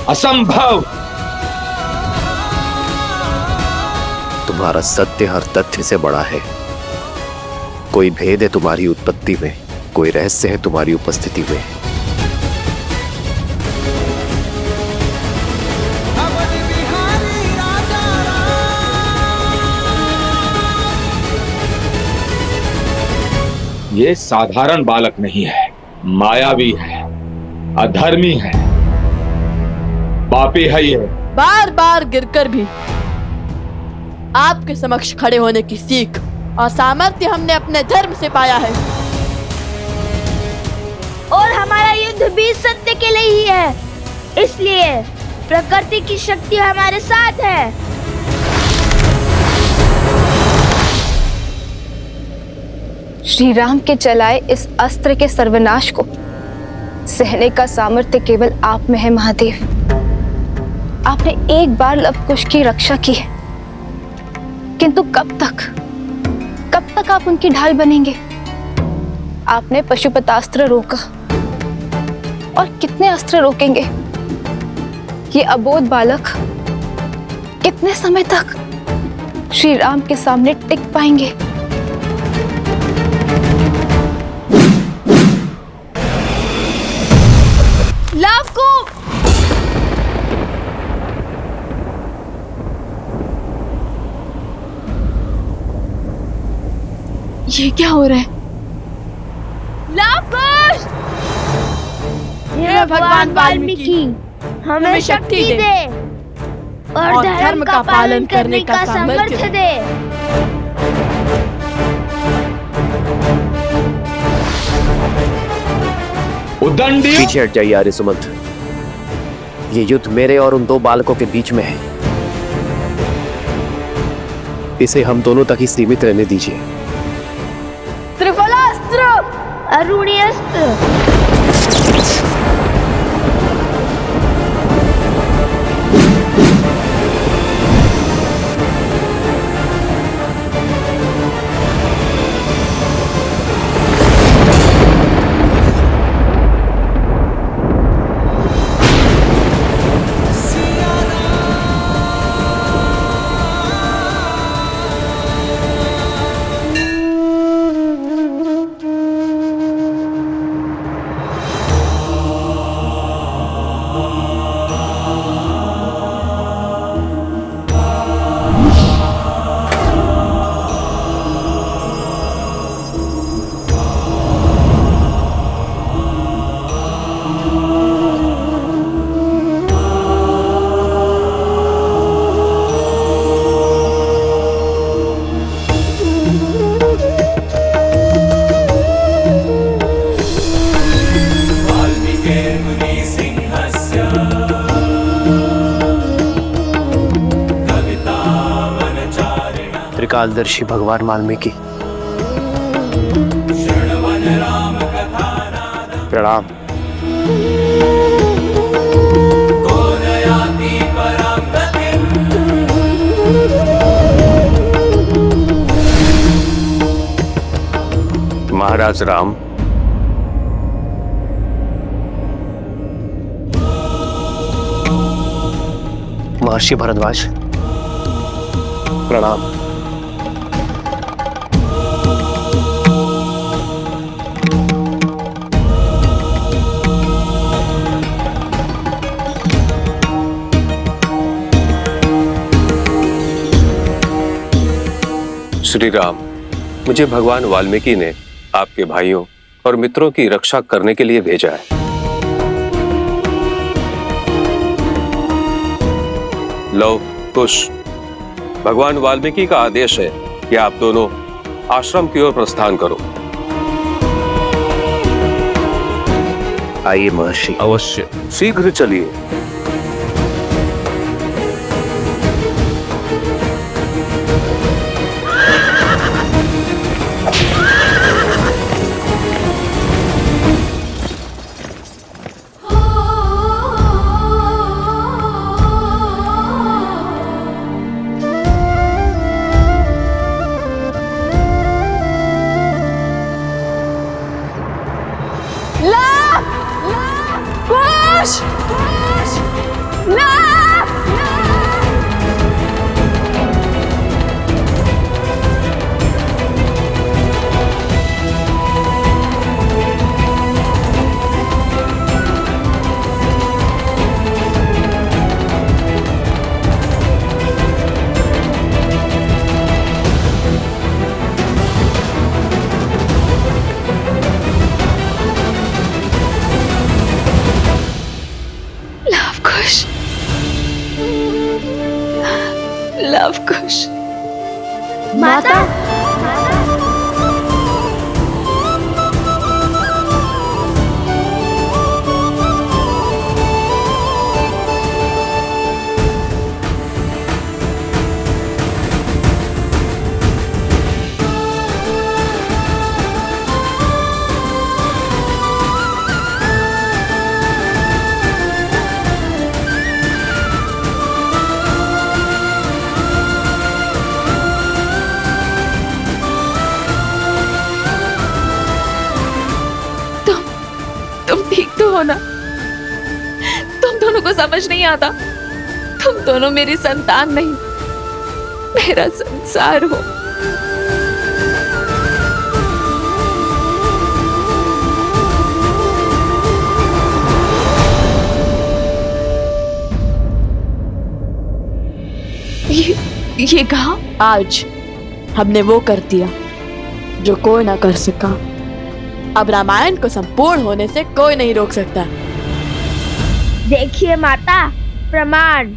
असंभव। तुम्हारा सत्य हर तथ्य से बड़ा है। कोई भेद है तुम्हारी उत्पत्ति में, कोई रहस्य है तुम्हारी उपस्थिति में। ये साधारण बालक नहीं है, मायावी है, अधर्मी है, पापी है। ये बार बार गिरकर भी आपके समक्ष खड़े होने की सीख और सामर्थ्य हमने अपने धर्म से पाया है। और हमारा युद्ध भी सत्य के लिए ही है, इसलिए प्रकृति की शक्ति हमारे साथ है। श्री राम के चलाए इस अस्त्र के सर्वनाश को सहने का सामर्थ्य केवल आप में है महादेव। आपने एक बार लवकुश की रक्षा की है, किंतु कब तक आप उनकी ढाल बनेंगे? आपने पशुपतास्त्र रोका, और कितने अस्त्र रोकेंगे? ये अबोध बालक कितने समय तक श्री राम के सामने टिक पाएंगे? लवकुश! ये क्या हो रहा है? लवकुश! हे भगवान वाल्मीकि, हमें शक्ति दे और धर्म का पालन करने का सामर्थ्य दे। उद्दंडी! पीछे हट जाइए आर्य सुमंत। ये युद्ध मेरे और उन दो बालकों के बीच में है। इसे हम दोनों तक ही सीमित रहने दीजिए। त्रिफलास्त्र! अरुणी अस्त्र! त्रिकालदर्शी भगवान वाल्मीकि, प्रणाम। महाराज राम, महर्षि भरद्वाज, प्रणाम। श्री राम, मुझे भगवान वाल्मीकि ने आपके भाइयों और मित्रों की रक्षा करने के लिए भेजा है। लव कुश, भगवान वाल्मीकि का आदेश है कि आप दोनों आश्रम की ओर प्रस्थान करो। आइए महर्षि। अवश्य, शीघ्र चलिए। लव कुश। माता, तुम ठीक तो हो ना? तुम दोनों को समझ नहीं आता? तुम दोनों मेरी संतान नहीं, मेरा संसार हो। ये कहा? आज हमने वो कर दिया जो कोई ना कर सका। अब रामायण को संपूर्ण होने से कोई नहीं रोक सकता। देखिए माता, प्रमाण।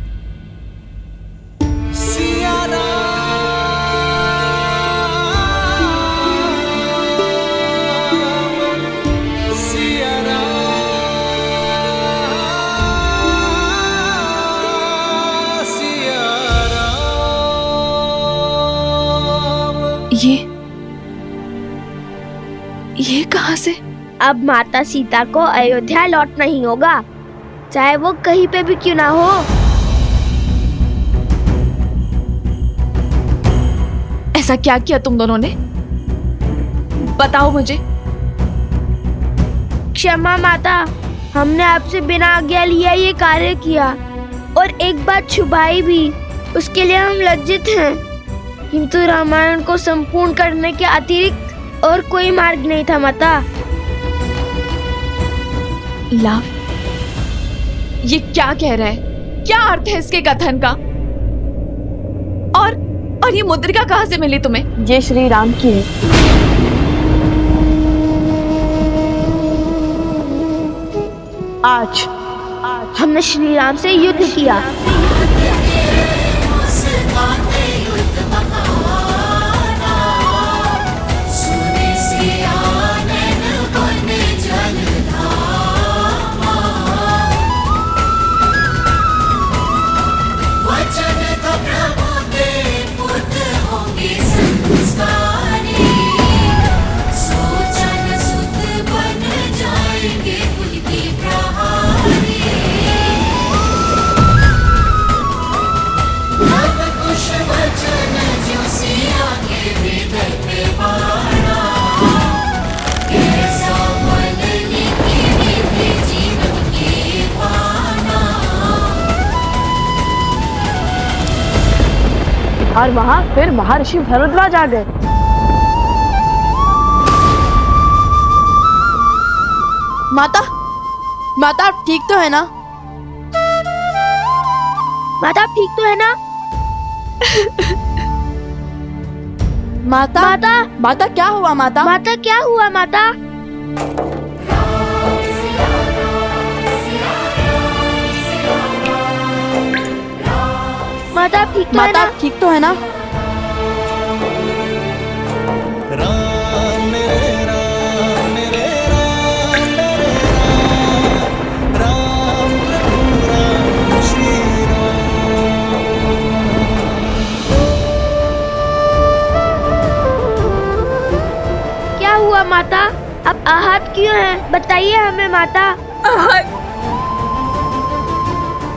ये कहां से? अब माता सीता को अयोध्या लौटना ही होगा, चाहे वो कहीं पे भी क्यों ना हो। ऐसा क्या किया तुम दोनों ने? बताओ मुझे। क्षमा माता, हमने आपसे बिना आज्ञा लिया ये कार्य किया और एक बात छुपाई भी, उसके लिए हम लज्जित हैं। किंतु रामायण को संपूर्ण करने के अतिरिक्त और कोई मार्ग नहीं था माता। लव, ये क्या कह रहा है? क्या अर्थ है इसके कथन का? और ये मुद्रिका कहां से मिली तुम्हें? ये श्री राम की है। आज हमने श्री राम से युद्ध किया। और वहां फिर महर्षि भरद्वाज आ गए। माता, माता आप ठीक तो है ना? माता आप ठीक तो है ना? माता, माता, माता क्या हुआ माता? माता क्या हुआ माता? माता आप ठीक तो है माता ना? आप ठीक तो है ना? क्या हुआ माता? आप आहत क्यों हैं? बताइए हमें माता।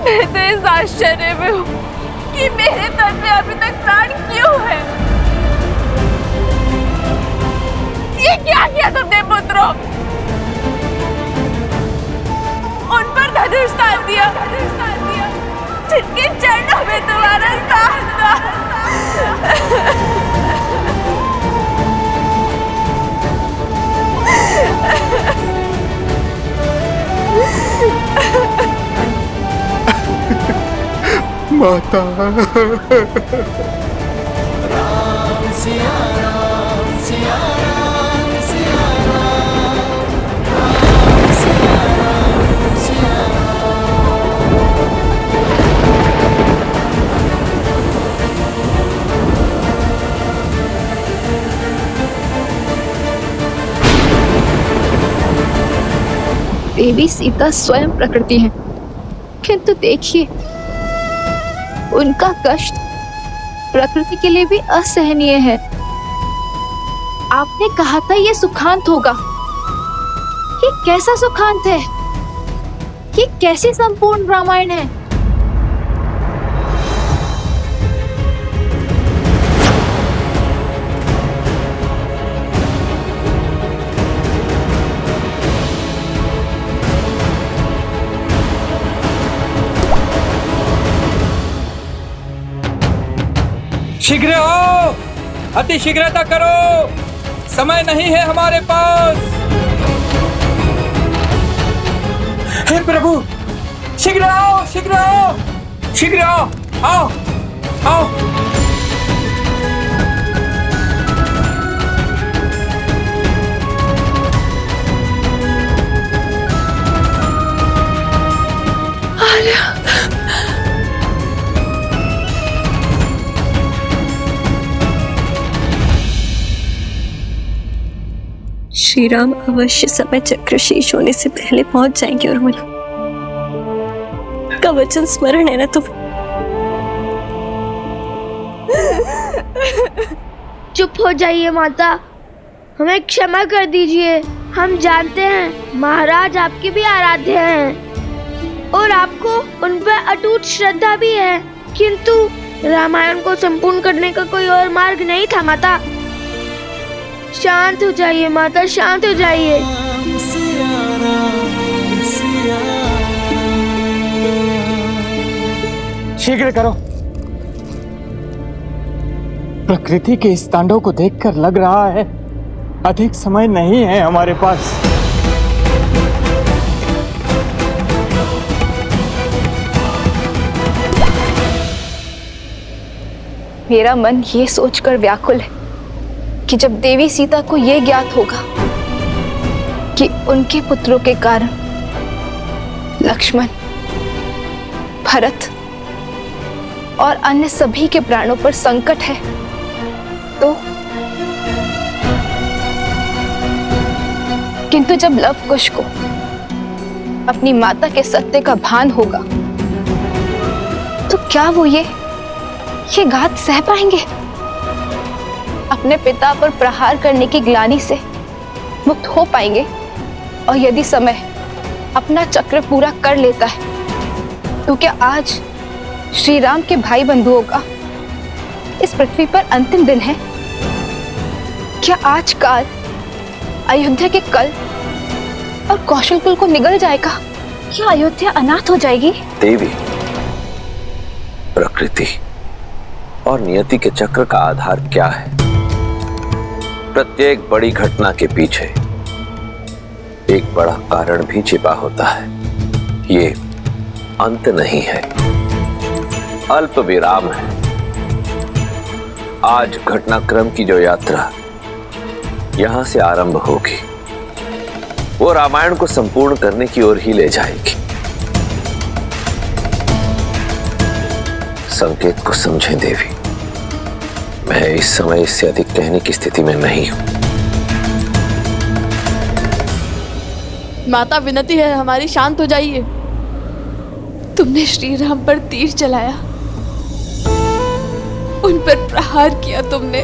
मैं तो इस आश्चर्य में हूँ कि मेरे तन में अभी तक प्राण क्यों है। ये क्या किया तुमने पुत्रों? उन पर धनुष तान दिया, इनके चरणों में तुम्हारा स्थान था। माता। देवी सीता स्वयं प्रकृति हैं, किंतु देखिए उनका कष्ट प्रकृति के लिए भी असहनीय है। आपने कहा था ये सुखांत होगा। ये कैसा सुखांत है? ये कैसी संपूर्ण रामायण है? शीघ्र हो, अति शीघ्रता करो, समय नहीं है हमारे पास। हे प्रभु, शीघ्र आओ, शीघ्र आओ, शीघ्र आओ, आओ, आओ। श्री राम अवश्य समय चक्र शेष होने से पहले पहुंच जाएंगे। और मुझे का वचन स्मरण है ना तुम्हें? चुप हो जाइए माता, हमें क्षमा कर दीजिए। हम जानते हैं महाराज आपके भी आराध्य हैं और आपको उन पर अटूट श्रद्धा भी है, किंतु रामायण को संपूर्ण करने का कोई और मार्ग नहीं था माता। शांत हो जाइए माता, शांत हो जाइए। शीघ्र करो। प्रकृति के इस तांडव को देखकर लग रहा है अधिक समय नहीं है हमारे पास। मेरा मन ये सोचकर व्याकुल है कि जब देवी सीता को यह ज्ञात होगा कि उनके पुत्रों के कारण लक्ष्मण, भरत और अन्य सभी के प्राणों पर संकट है, तो किंतु जब लव कुश को अपनी माता के सत्य का भान होगा तो क्या वो ये घात सह पाएंगे? अपने पिता पर प्रहार करने की ग्लानि से मुक्त हो पाएंगे? और यदि समय अपना चक्र पूरा कर लेता है तो क्या आज श्री राम के भाई बंधुओं का इस पृथ्वी पर अंतिम दिन है? क्या आज काल अयोध्या के कल और कौशल कुल को निगल जाएगा? क्या अयोध्या अनाथ हो जाएगी? देवी, प्रकृति और नियति के चक्र का आधार क्या है? प्रत्येक बड़ी घटना के पीछे एक बड़ा कारण भी छिपा होता है। ये अंत नहीं है, अल्प विराम है। आज घटनाक्रम की जो यात्रा यहां से आरंभ होगी वो रामायण को संपूर्ण करने की ओर ही ले जाएगी। संकेत को समझें देवी, मैं इस समय इससे अधिक कहने की स्थिति में नहीं हूं। माता विनती है हमारी, शांत हो जाइए। तुमने श्री राम पर तीर चलाया, उन पर प्रहार किया तुमने।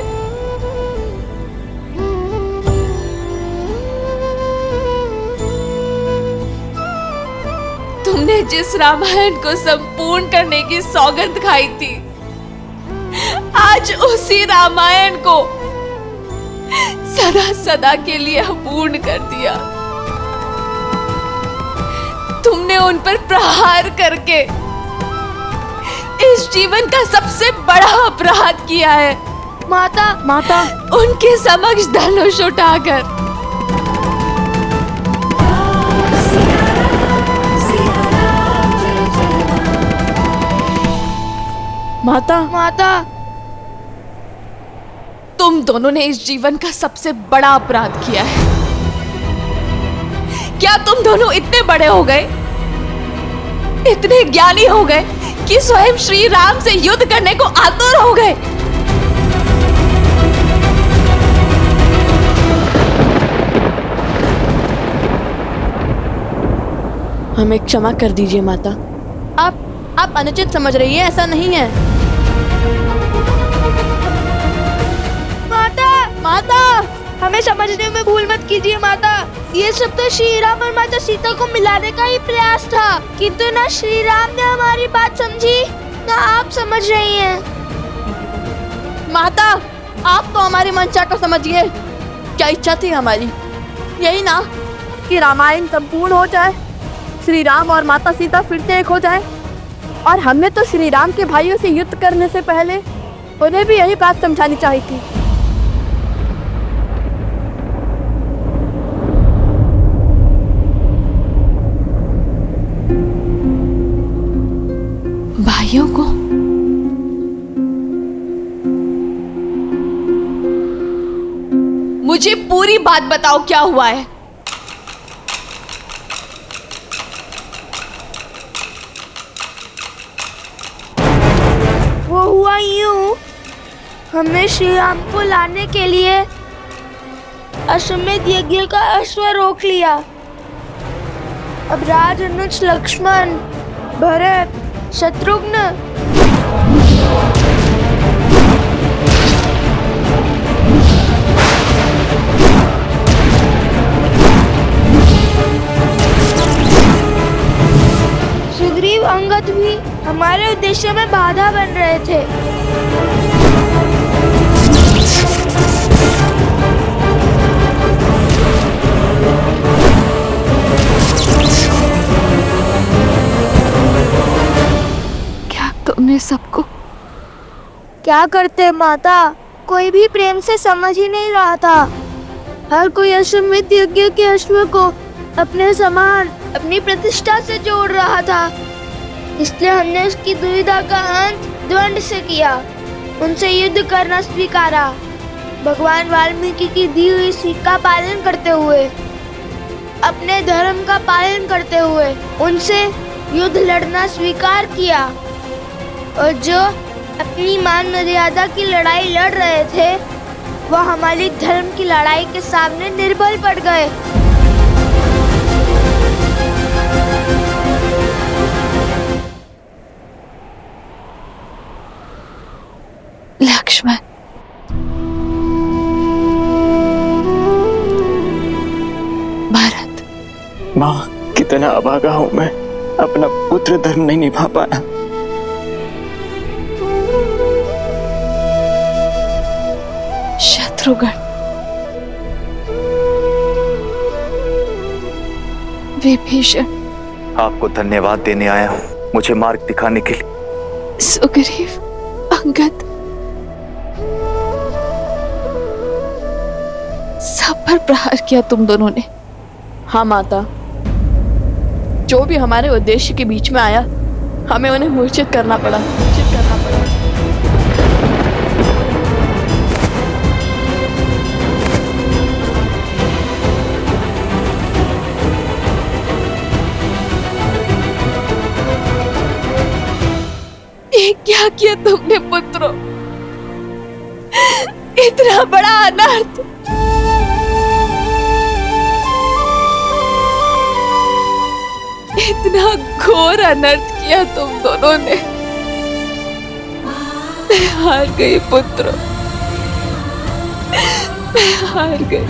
तुमने जिस रामायण को संपूर्ण करने की सौगंध खाई थी, आज उसी रामायण को सदा सदा के लिए अपूर्ण कर दिया। तुमने उन पर प्रहार करके इस जीवन का सबसे बड़ा अपराध किया है। माता, माता, उनके समक्ष धनुष उठाकर। माता, माता, तुम दोनों ने इस जीवन का सबसे बड़ा अपराध किया है। क्या तुम दोनों इतने बड़े हो गए, इतने ज्ञानी हो गए कि स्वयं श्री राम से युद्ध करने को आतुर हो गए? हमें क्षमा कर दीजिए माता। आप अनुचित समझ रही है, ऐसा नहीं है। माता, माता, हमें समझने में भूल मत कीजिए माता। ये सब तो श्री राम और माता सीता को मिलाने का ही प्रयास था, किंतु ना श्री राम ने हमारी बात समझी, ना आप समझ रही हैं। माता, आप तो हमारी मंशा को समझिए। क्या इच्छा थी हमारी? यही ना कि रामायण संपूर्ण हो जाए, श्री राम और माता सीता फिर से एक हो जाए। और हमने तो श्री राम के भाइयों से युद्ध करने से पहले उन्हें भी यही बात समझानी चाहिए थी। भाइयों को? मुझे पूरी बात बताओ, क्या हुआ है? वो हुआ यूं, हमने श्री राम को लाने के लिए अश्वमेध यज्ञ का अश्व रोक लिया। अब राज अनुज लक्ष्मण, भरत, शत्रुघ्न सुग्रीव, अंगद भी हमारे उद्देश्य में बाधा बन रहे थे। क्या तुमने सबको? क्या करते माता, कोई भी प्रेम से समझ ही नहीं रहा था। हर कोई अश्वमेध यज्ञ के अश्व को अपने समान, अपनी प्रतिष्ठा से जोड़ रहा था। इसलिए हमने उसकी दुविधा का अंत द्वंद से किया, उनसे युद्ध करना स्वीकारा। भगवान वाल्मीकि की दी हुई सीख का पालन करते हुए, अपने धर्म का पालन करते हुए उनसे युद्ध लड़ना स्वीकार किया। और जो अपनी मान मर्यादा की लड़ाई लड़ रहे थे, वह हमारी धर्म की लड़ाई के सामने निर्बल पड़ गए। लक्ष्मण, भरत। माँ, कितना अभागा हूं मैं, अपना पुत्र धर्म नहीं निभा पाया। शत्रुघ्न, विभीषण, आपको धन्यवाद देने आया हूँ, मुझे मार्ग दिखाने के लिए। सुग्रीव, अंगद, सब पर प्रहार किया तुम दोनों ने। हाँ माता, जो भी हमारे उद्देश्य के बीच में आया, हमें उन्हें मूर्छित करना पड़ा। ये क्या किया तुमने पुत्रों? इतना बड़ा अनर्थ! इतना घोर अनर्थ किया तुम दोनों ने। मैं हार गई पुत्रों, मैं हार गई।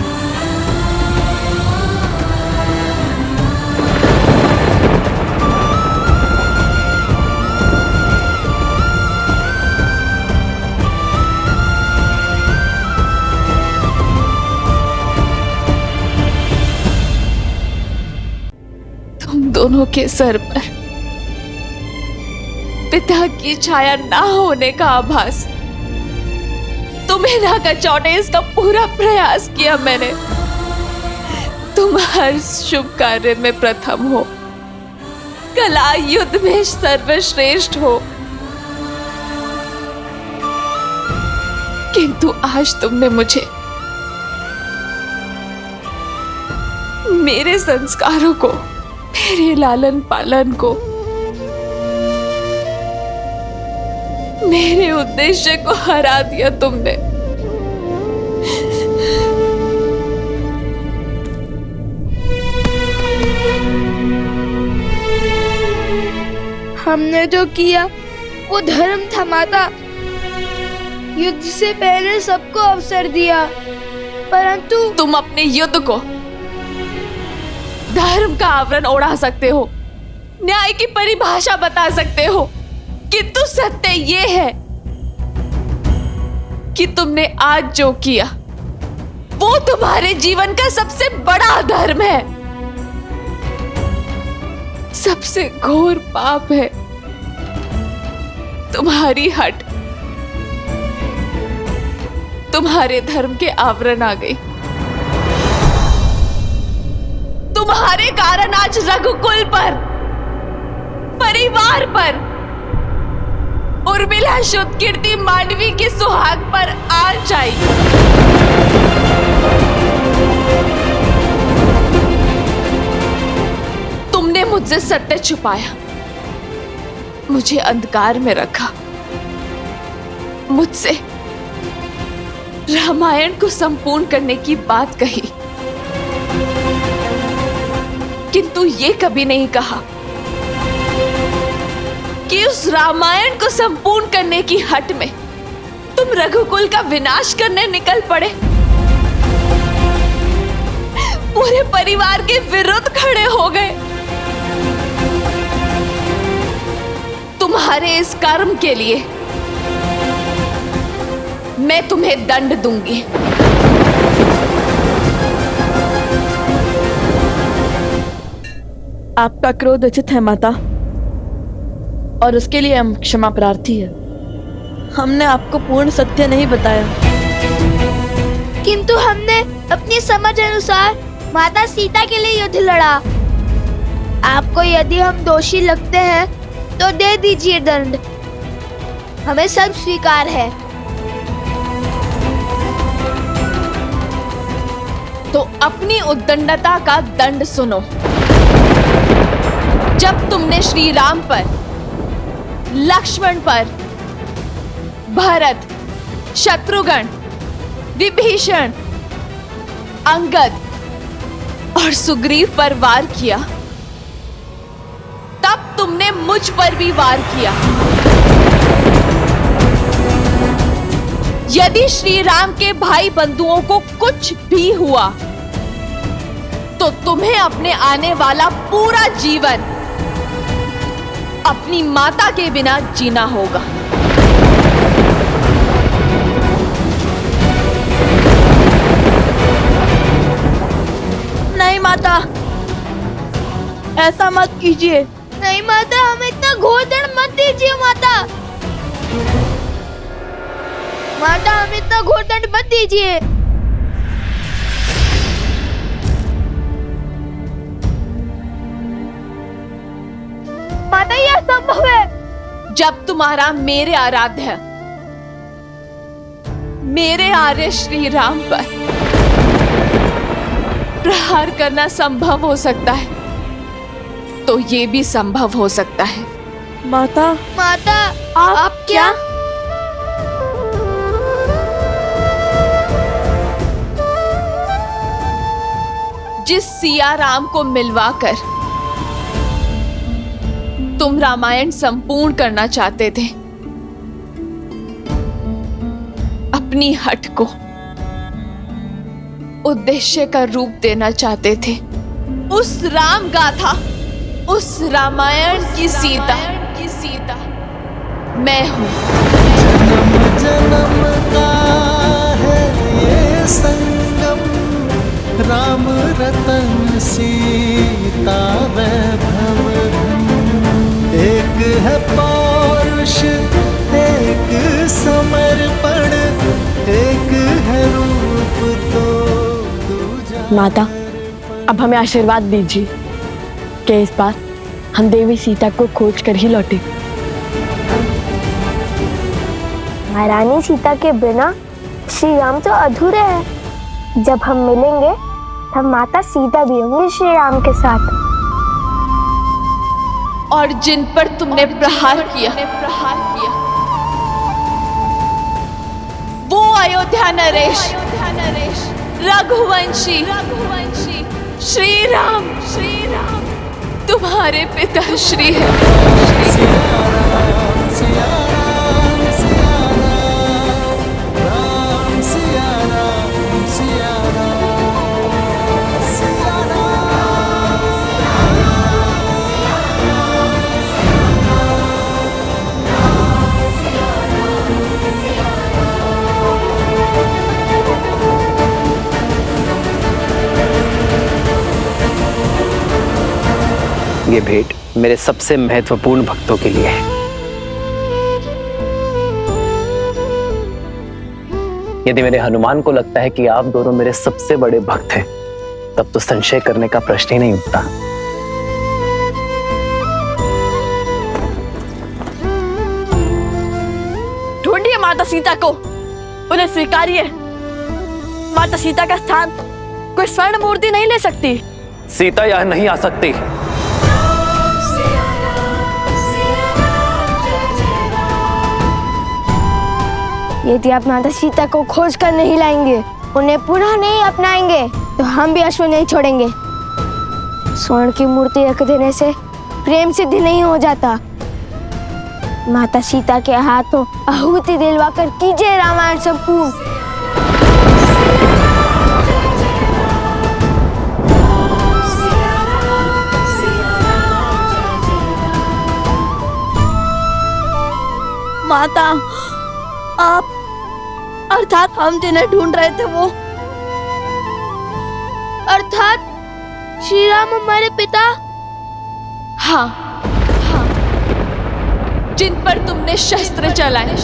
तुम दोनों के सर पर पिता की छाया ना होने का आभास। तुम्हें ना कचौटे इसका पूरा प्रयास किया मैंने। तुम हर शुभ कार्य में प्रथम हो, कला युद्ध में सर्वश्रेष्ठ हो, किंतु आज तुमने मुझे मेरे संस्कारों को, मेरे लालन पालन को, मेरे उद्देश्य को हरा दिया तुमने। हमने जो किया वो धर्म था माता। युद्ध से पहले सबको अवसर दिया, परंतु तुम अपने युद्ध को धर्म का आवरण ओढ़ा सकते हो, न्याय की परिभाषा बता सकते हो, किंतु सत्य ये है कि तुमने आज जो किया वो तुम्हारे जीवन का सबसे बड़ा अधर्म है, सबसे घोर पाप है। तुम्हारी हट तुम्हारे धर्म के आवरण आ गई। तुम्हारे कारण आज रघुकुल पर, परिवार पर, उर्मिला शुद्ध कीर्ति मांडवी के सुहाग पर आंच आई। तुमने मुझसे सत्य छुपाया, मुझे अंधकार में रखा, मुझसे रामायण को संपूर्ण करने की बात कही, किंतु ये कभी नहीं कहा कि उस रामायण को संपूर्ण करने की हट में तुम रघुकुल का विनाश करने निकल पड़े, पूरे परिवार के विरुद्ध खड़े हो गए। तुम्हारे इस कर्म के लिए मैं तुम्हें दंड दूंगी। आपका क्रोध उचित है माता, और उसके लिए हम क्षमा प्रार्थी है। हमने आपको पूर्ण सत्य नहीं बताया, किंतु हमने अपनी समझ अनुसार माता सीता के लिए युद्ध लड़ा। आपको यदि हम दोषी लगते हैं तो दे दीजिए दंड, हमें सब स्वीकार है। तो अपनी उद्दंडता का दंड सुनो। जब तुमने श्री राम पर, लक्ष्मण पर, भरत, शत्रुघ्न, विभीषण, अंगद और सुग्रीव पर वार किया, तब तुमने मुझ पर भी वार किया। यदि श्री राम के भाई बंधुओं को कुछ भी हुआ तो तुम्हें अपने आने वाला पूरा जीवन अपनी माता के बिना जीना होगा। नहीं माता, ऐसा मत कीजिए। नहीं माता, हमें इतना घोर दंड मत दीजिए माता। माता, हमें इतना घोर दंड मत दीजिए। माता, यह असंभव है। जब तुम्हारा मेरे आराध्य, मेरे आर्य श्री राम पर प्रहार करना संभव हो सकता है, तो ये भी संभव हो सकता है। माता, माता, आप क्या? जिस सिया राम को मिलवाकर तुम रामायण संपूर्ण करना चाहते थे, अपनी हट को उद्देश्य का रूप देना चाहते थे, उस राम गाथा, उस रामायण की सीता मैं हूं। जन्म जन्म का है ये संगम, राम रतन सीता वैभव, एक है पौर माता, अब हमें आशीर्वाद दीजिए कि इस बार हम देवी सीता को खोज कर ही लौटे। महारानी सीता के बिना श्री राम तो अधूरे हैं। जब हम मिलेंगे तब माता सीता भी होंगी श्री राम के साथ। और जिन पर तुमने प्रहार किया वो अयोध्या नरेश रघुवंशी श्री राम तुम्हारे पिताश्री है। ये भेंट मेरे सबसे महत्वपूर्ण भक्तों के लिए है। यदि मेरे हनुमान को लगता है कि आप दोनों मेरे सबसे बड़े भक्त हैं, तब तो संशय करने का प्रश्न ही नहीं उठता। ढूंढिए माता सीता को, उन्हें स्वीकारिए। माता सीता का स्थान कोई स्वर्ण मूर्ति नहीं ले सकती। सीता यहां नहीं आ सकती। यदि आप माता सीता को खोज कर नहीं लाएंगे, उन्हें पुनः नहीं अपनाएंगे, तो हम भी अश्व नहीं छोड़ेंगे। स्वर्ण की मूर्ति रख देने से प्रेम सिद्धि नहीं हो जाता। माता सीता के हाथों आहुति दिलवा कर कीजिए रामायण संपूर्ण। माता, आप अर्थात हम जिन्हें ढूंढ रहे थे वो, अर्थात श्री राम हमारे पिता? हाँ, जिन पर तुमने शस्त्र चलाए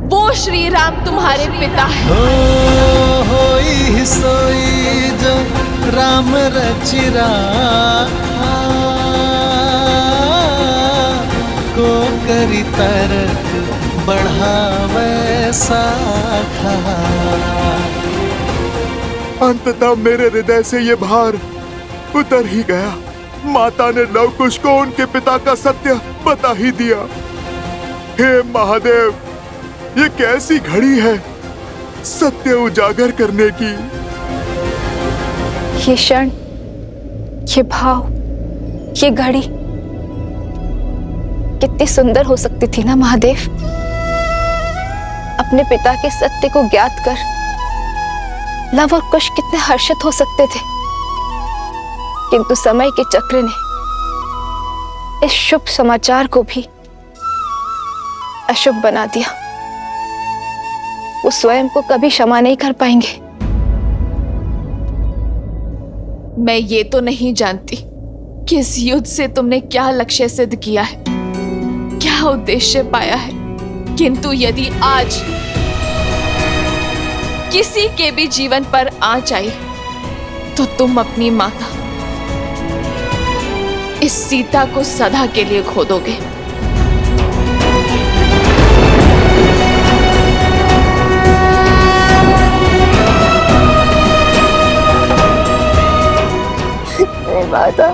वो श्री राम तुम्हारे पिता है। होई सोई जो राम रचिरा को करी तरक बढ़ावे साखा। अंततः मेरे हृदय से ये भार उतर ही गया। माता ने लव कुश को उनके पिता का सत्य बता ही दिया। हे महादेव, ये कैसी घड़ी है सत्य उजागर करने की। ये क्षण, ये भाव, ये घड़ी कितनी सुंदर हो सकती थी ना महादेव। अपने पिता के सत्य को ज्ञात कर लव और कुश कितने हर्षित हो सकते थे, किंतु समय के चक्र ने इस शुभ समाचार को भी अशुभ बना दिया। वो स्वयं को कभी क्षमा नहीं कर पाएंगे। मैं ये तो नहीं जानती कि इस युद्ध से तुमने क्या लक्ष्य सिद्ध किया है, क्या उद्देश्य पाया है, किंतु यदि आज किसी के भी जीवन पर आँच आई तो तुम अपनी माता इस सीता को सदा के लिए खो दोगे। माता,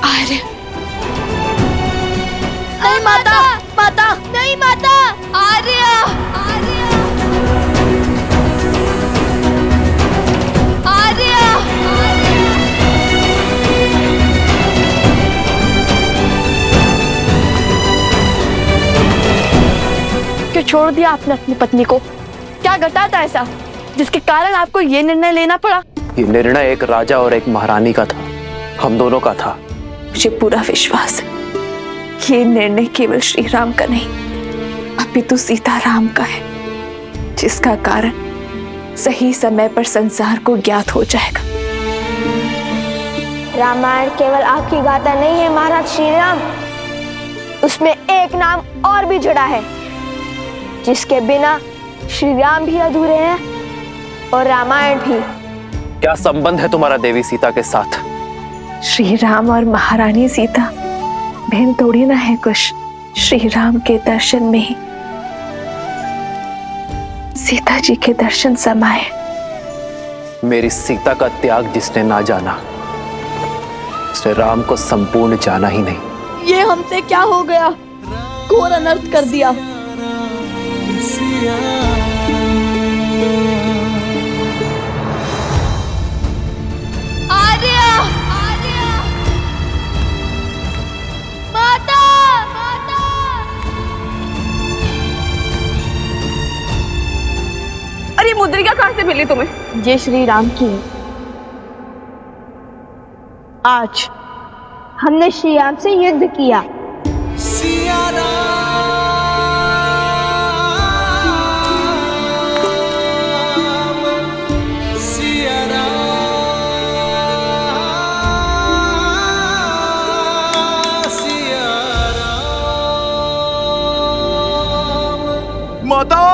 आर्य, नहीं माता, माता, नहीं माता, आर्य, आर्य, आर्य, क्यों छोड़ दिया आपने अपनी पत्नी को? क्या घटा था ऐसा जिसके कारण आपको ये निर्णय लेना पड़ा? ये निर्णय एक राजा और एक महारानी का था, हम दोनों का था। मुझे पूरा विश्वास है कि ये निर्णय केवल श्री राम का नहीं, अपितु सीताराम का है, जिसका कारण सही समय पर संसार को ज्ञात हो जाएगा। रामायण केवल आपकी गाथा नहीं है महाराज श्री राम, उसमें एक नाम और भी जुड़ा है, जिसके बिना श्री राम भी अधूरे हैं और रामायण भी। क्या संबंध है तुम्हारा देवी सीता के साथ? श्री राम और महारानी सीता बहन थोड़ी ना है कुछ। श्री राम के दर्शन में ही सीता जी के दर्शन समाये। मेरी सीता का त्याग जिसने ना जाना, उसने राम को संपूर्ण जाना ही नहीं। ये हमसे क्या हो गया? घोर अनर्थ कर दिया। आर्या! माता! अरे मुद्रिका कहां से मिली तुम्हें? ये श्री राम की है। आज हमने श्री राम से युद्ध किया। माता!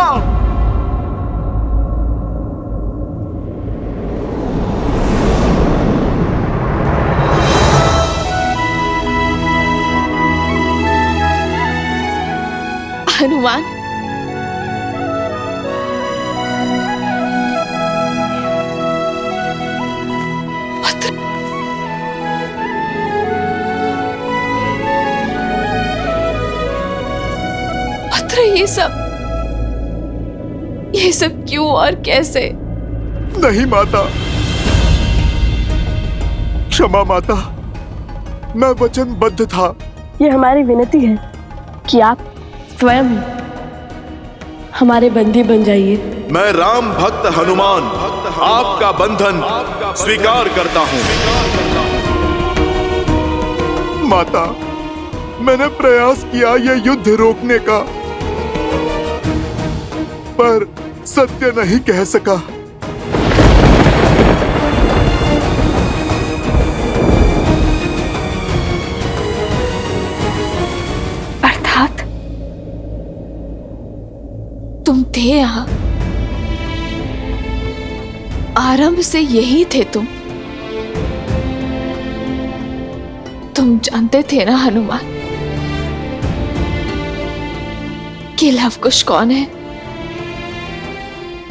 हनुमान, पुत्र, ये सब क्यों और कैसे? नहीं माता, क्षमा माता, मैं वचनबद्ध था। ये हमारी विनती है कि आप स्वयं हमारे बंदी बन जाइए। मैं राम भक्त हनुमान आपका बंधन स्वीकार करता हूँ। माता, मैंने प्रयास किया ये युद्ध रोकने का, पर सत्य नहीं कह सका। अर्थात तुम थे यहाँ, आरंभ से यही थे तुम जानते थे ना हनुमान कि लव कुश कौन है?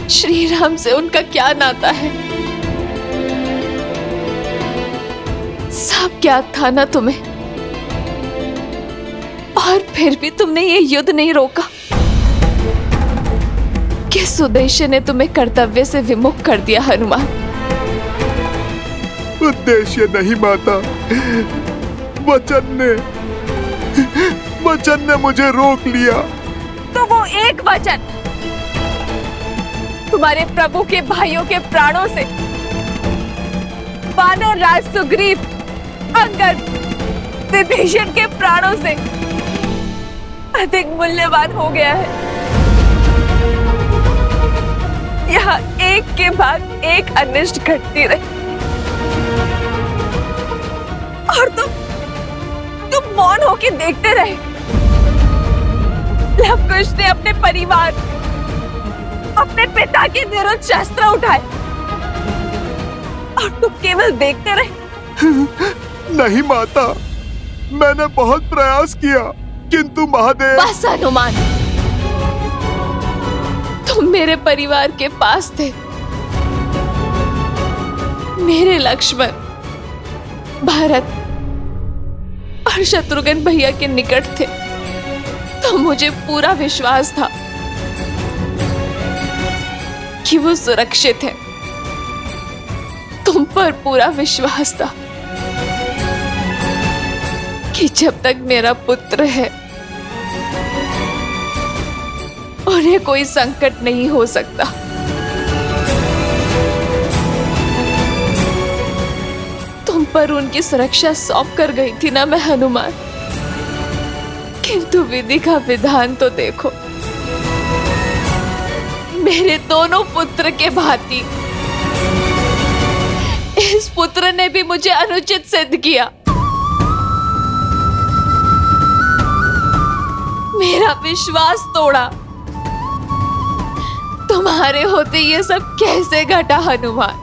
श्री राम से उनका क्या नाता है? सब ज्ञात था ना तुम्हें, और फिर भी तुमने ये युद्ध नहीं रोका। किस उद्देश्य ने तुम्हें कर्तव्य से विमुख कर दिया हनुमान? उद्देश्य नहीं माता, वचन ने मुझे रोक लिया। तो वो एक वचन तुम्हारे प्रभु के भाइयों के प्राणों से, वानर राज सुग्रीव, अंगद, विभीषण के प्राणों से अधिक मूल्यवान हो गया है। यहाँ एक के बाद एक अनिष्ट घटती रही, और तुम मौन होके देखते रहे। लव कुश ने अपने परिवार, अपने पिता के विरुद्ध शस्त्र उठाए, और तुम केवल देखते रहे। नहीं माता, मैंने बहुत प्रयास किया, किंतु महादेव। बस हनुमान, तुम मेरे परिवार के पास थे, मेरे लक्ष्मण, भरत और शत्रुघ्न भैया के निकट थे, तो मुझे पूरा विश्वास था कि वो सुरक्षित है। तुम पर पूरा विश्वास था कि जब तक मेरा पुत्र है उन्हें कोई संकट नहीं हो सकता। तुम पर उनकी सुरक्षा सौंप कर गई थी ना मैं हनुमान, किंतु विधि का विधान तो देखो। मेरे दोनों पुत्र के भांति इस पुत्र ने भी मुझे अनुचित सिद्ध किया। मेरा विश्वास तोड़ा। तुम्हारे होते ये सब कैसे घटा हनुमान?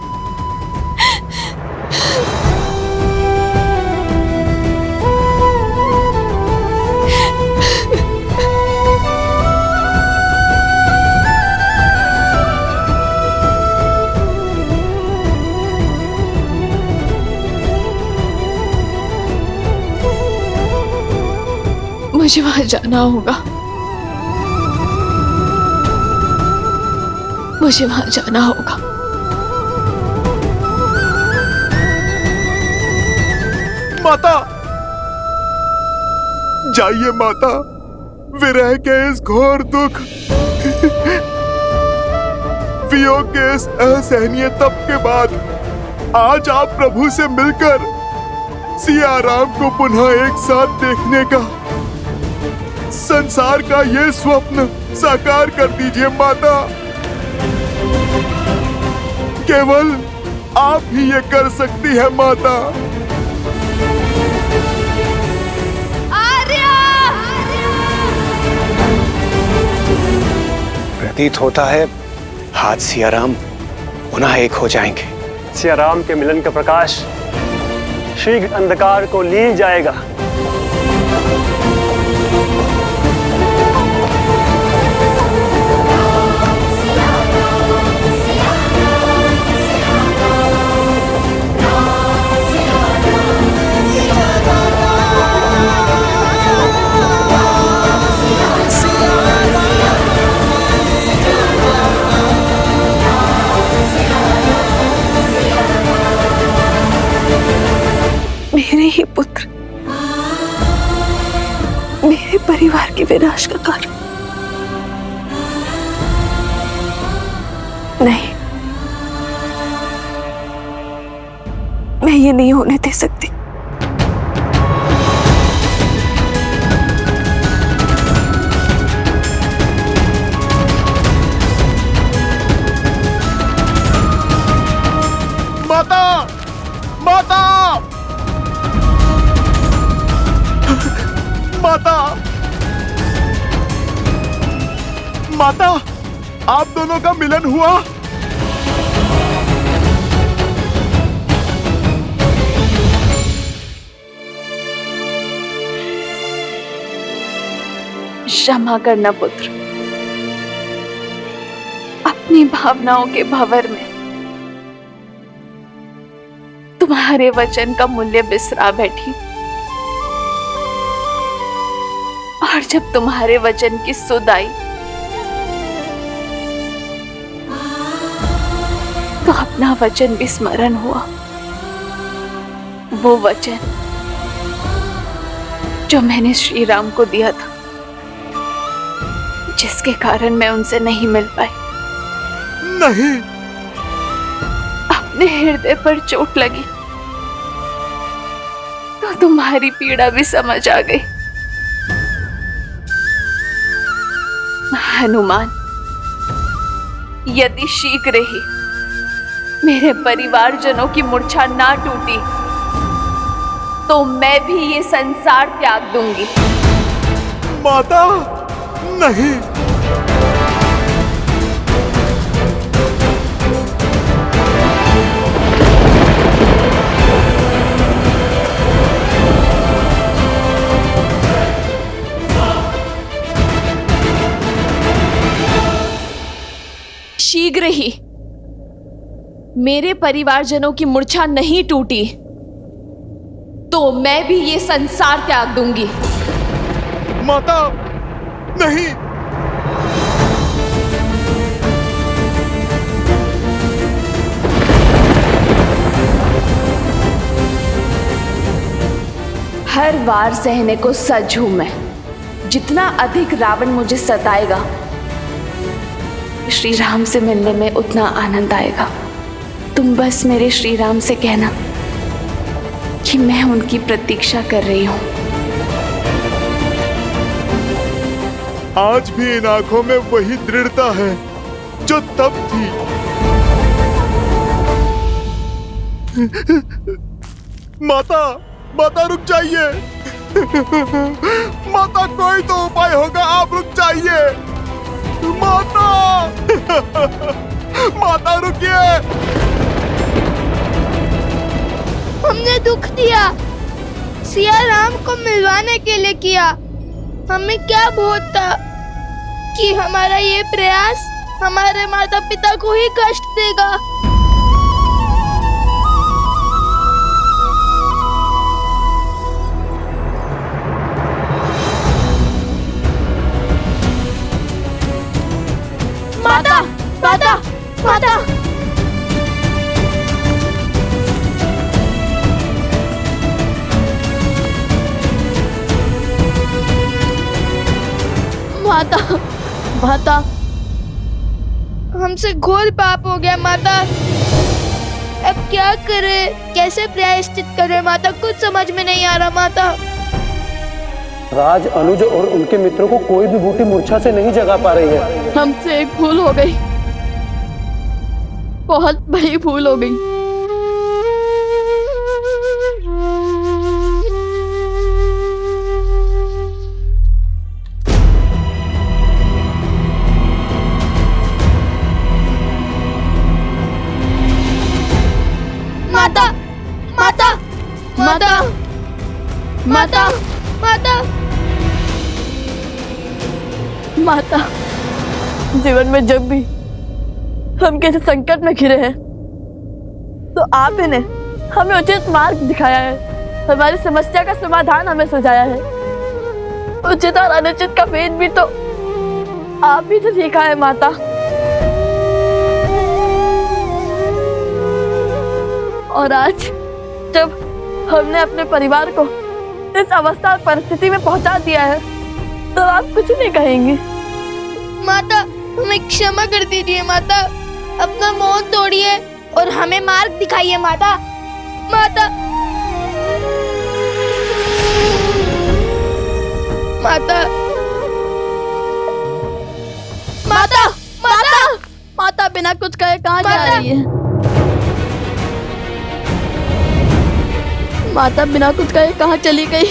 मुझे वहां जाना होगा, मुझे वहां जाना होगा। माता, जाइए माता, विरह के इस घोर दुख, वियोग के इस असहनीय तप के बाद आज आप प्रभु से मिलकर सिया राम को पुनः एक साथ देखने का, संसार का ये स्वप्न साकार कर दीजिए माता। केवल आप ही ये कर सकती है माता। प्रतीत होता है आज सियाराम पुनः एक हो जाएंगे। सियाराम के मिलन का प्रकाश शीघ्र अंधकार को लीन जाएगा। मेरे ही पुत्र मेरे परिवार के विनाश का कारण। नहीं, मैं ये नहीं होने दे सकती। माता, माता, माता, माता, आप दोनों का मिलन हुआ। क्षमा करना पुत्र, अपनी भावनाओं के भंवर में तुम्हारे वचन का मूल्य बिसरा बैठी। और जब तुम्हारे वचन की सुध आई तो अपना वचन भी स्मरण हुआ। वो वचन जो मैंने श्री राम को दिया था, जिसके कारण मैं उनसे नहीं मिल पाई। नहीं, अपने हृदय पर चोट लगी तो तुम्हारी पीड़ा भी समझ आ गई। हनुमान, यदि शीघ्र ही मेरे परिवारजनों की मूर्छा ना टूटी तो मैं भी ये संसार त्याग दूंगी। माता, नहीं। शीघ्र ही मेरे परिवारजनों की मूर्छा नहीं टूटी तो मैं भी ये संसार त्याग दूंगी। माता, नहीं। हर वार सहने को सज हूं मैं। जितना अधिक रावण मुझे सताएगा, श्री राम से मिलने में उतना आनंद आएगा। तुम बस मेरे श्री राम से कहना कि मैं उनकी प्रतीक्षा कर रही हूं। आज भी इन आंखों में वही दृढ़ता है जो तब थी। माता, माता रुक जाइए। माता कोई तो उपाय होगा, आप रुक जाइए। माता माता रुकिए। हमने दुख दिया, सिया राम को मिलवाने के लिए किया। हमें क्या बोध था कि हमारा ये प्रयास हमारे माता पिता को ही कष्ट देगा। माता माता माता माता माता हमसे घोर पाप हो गया माता। अब क्या करें, कैसे प्रायश्चित करें माता, कुछ समझ में नहीं आ रहा माता। राज, अनुज और उनके मित्रों को कोई भी बूटी मूर्छा से नहीं जगा पा रही है। हमसे एक भूल हो गई, बहुत बड़ी भूल हो गई। माता माता माता माता माता माता, जीवन में जब भी हम किसी संकट में घिरे हैं तो आप ही ने हमें उचित मार्ग दिखाया है, हमारी समस्या का समाधान हमें सुझाया है। उचित और अनुचित का भेद भी तो आप ही से सीखा है माता। और आज जब हमने अपने परिवार को इस अवस्था और परिस्थिति में पहुंचा दिया है तो आप कुछ नहीं कहेंगे। माता, हमें क्षमा कर दीजिए माता, अपना मोह तोड़िए और हमें मार्ग दिखाइए माता। माता माता माता माता माता बिना कुछ कहे कहाँ जा रही है? माता बिना कुछ कहे कहाँ चली गई?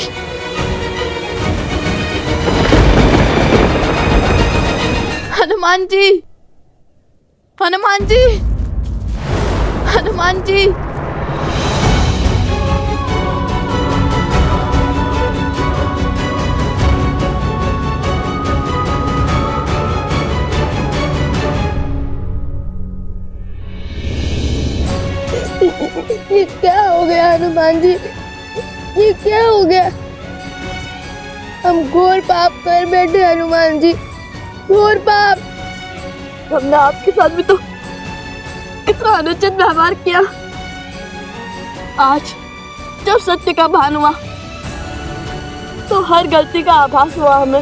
हनुमान जी, हनुमान जी, हनुमान जी। ये क्या हो गया हनुमान जी, ये क्या हो गया? हम घोर पाप कर बैठे हनुमान जी, घोर पाप। हमने आपके साथ भी तो इतना अनुचित व्यवहार किया। आज जब सत्य का भान हुआ तो हर गलती का आभास हुआ हमें।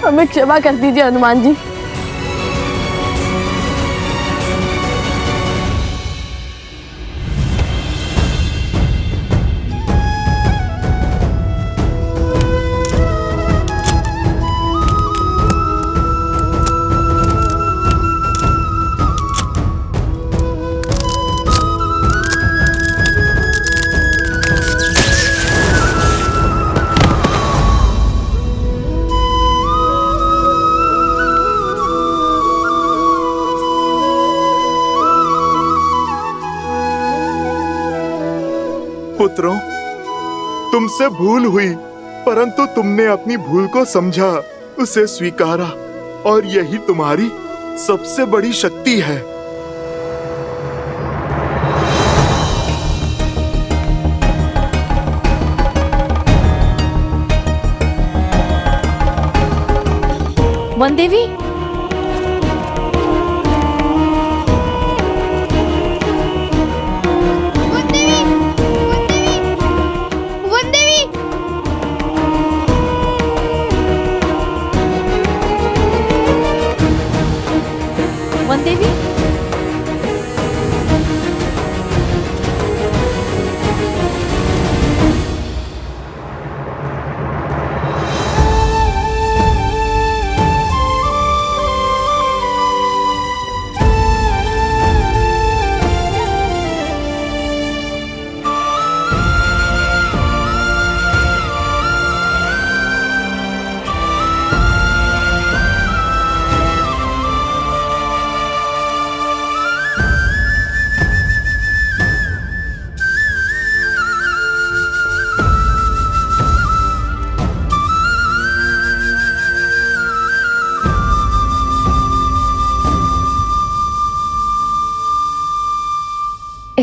हमें क्षमा कर दीजिए हनुमान जी। पुत्रों, तुमसे भूल हुई, परंतु तुमने अपनी भूल को समझा, उसे स्वीकारा, और यही तुम्हारी सबसे बड़ी शक्ति है। वन देवी, वन देवी,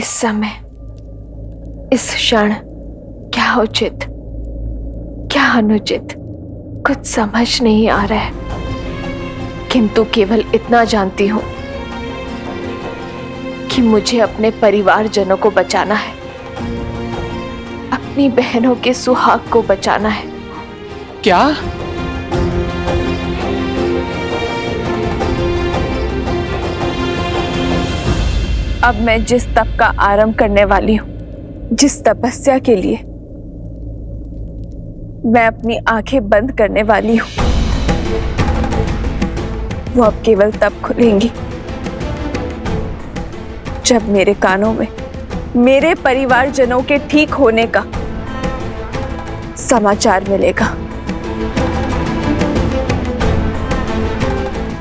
इस समय, इस क्षण क्या उचित, क्या अनुचित कुछ समझ नहीं आ रहा है, किंतु केवल इतना जानती हूं कि मुझे अपने परिवारजनों को बचाना है, अपनी बहनों के सुहाग को बचाना है। क्या? अब मैं जिस तप का आरंभ करने वाली हूं, जिस तपस्या के लिए मैं अपनी आंखें बंद करने वाली हूं, वो अब केवल तब खुलेंगी जब मेरे कानों में मेरे परिवारजनों के ठीक होने का समाचार मिलेगा।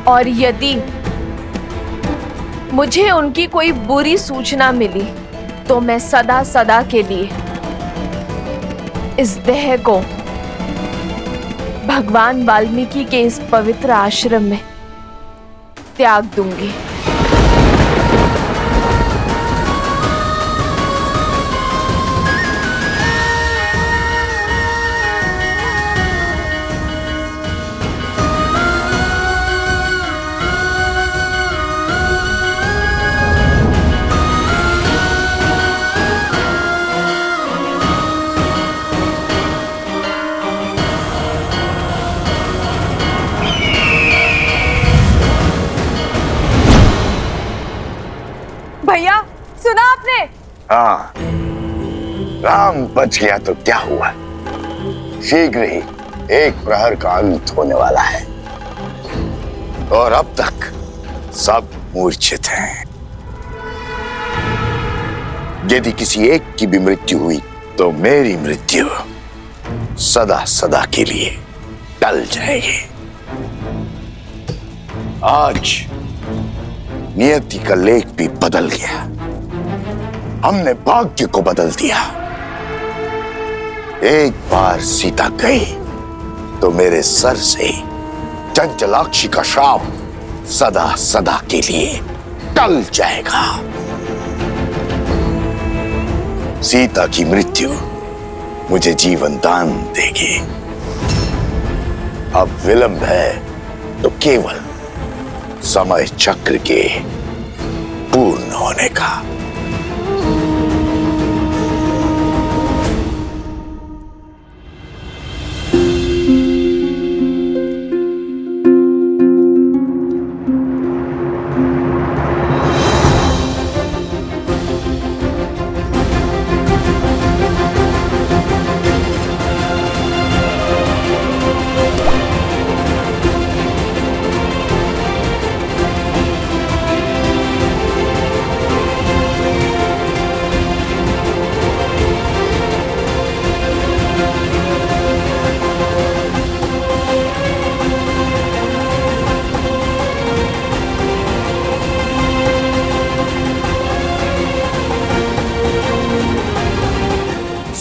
और यदि मुझे उनकी कोई बुरी सूचना मिली तो मैं सदा सदा के लिए इस देह को भगवान वाल्मीकि के इस पवित्र आश्रम में त्याग दूंगी। भैया, सुना आपने? हाँ, राम बच गया तो क्या हुआ, शीघ्र ही एक प्रहर का अंत होने वाला है और अब तक सब मूर्छित हैं। यदि किसी एक की भी मृत्यु हुई तो मेरी मृत्यु सदा सदा के लिए टल जाएगी। आज नियति का लेख भी बदल गया, हमने भाग्य को बदल दिया। एक बार सीता गई तो मेरे सर से चंचलाक्षी का श्राप सदा सदा के लिए टल जाएगा। सीता की मृत्यु मुझे जीवन दान देगी। अब विलंब है तो केवल समय चक्र के पूर्ण होने का।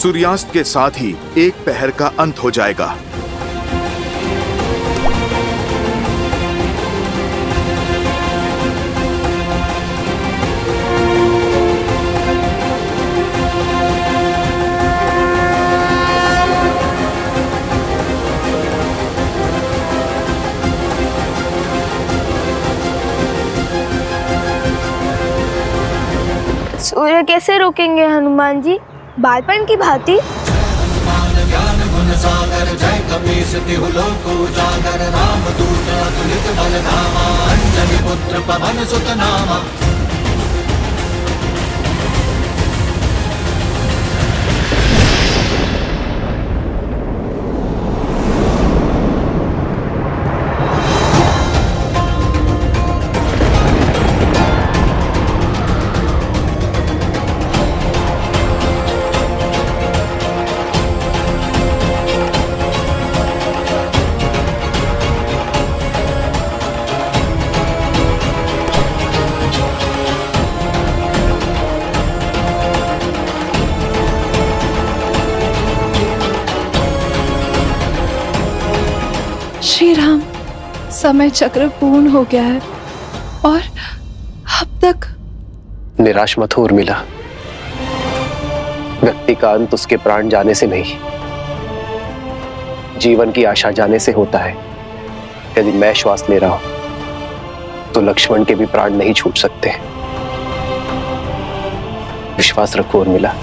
सूर्यास्त के साथ ही एक पहर का अंत हो जाएगा। सूर्य कैसे रोकेंगे हनुमान जी, बालपन की भांति? श्री राम, समय चक्र पूर्ण हो गया है और अब तक। निराश मत हो उर्मिला, व्यक्ति का अंत उसके प्राण जाने से नहीं, जीवन की आशा जाने से होता है। यदि मैं श्वास ले रहा हूं तो लक्ष्मण के भी प्राण नहीं छूट सकते। विश्वास रखो उर्मिला।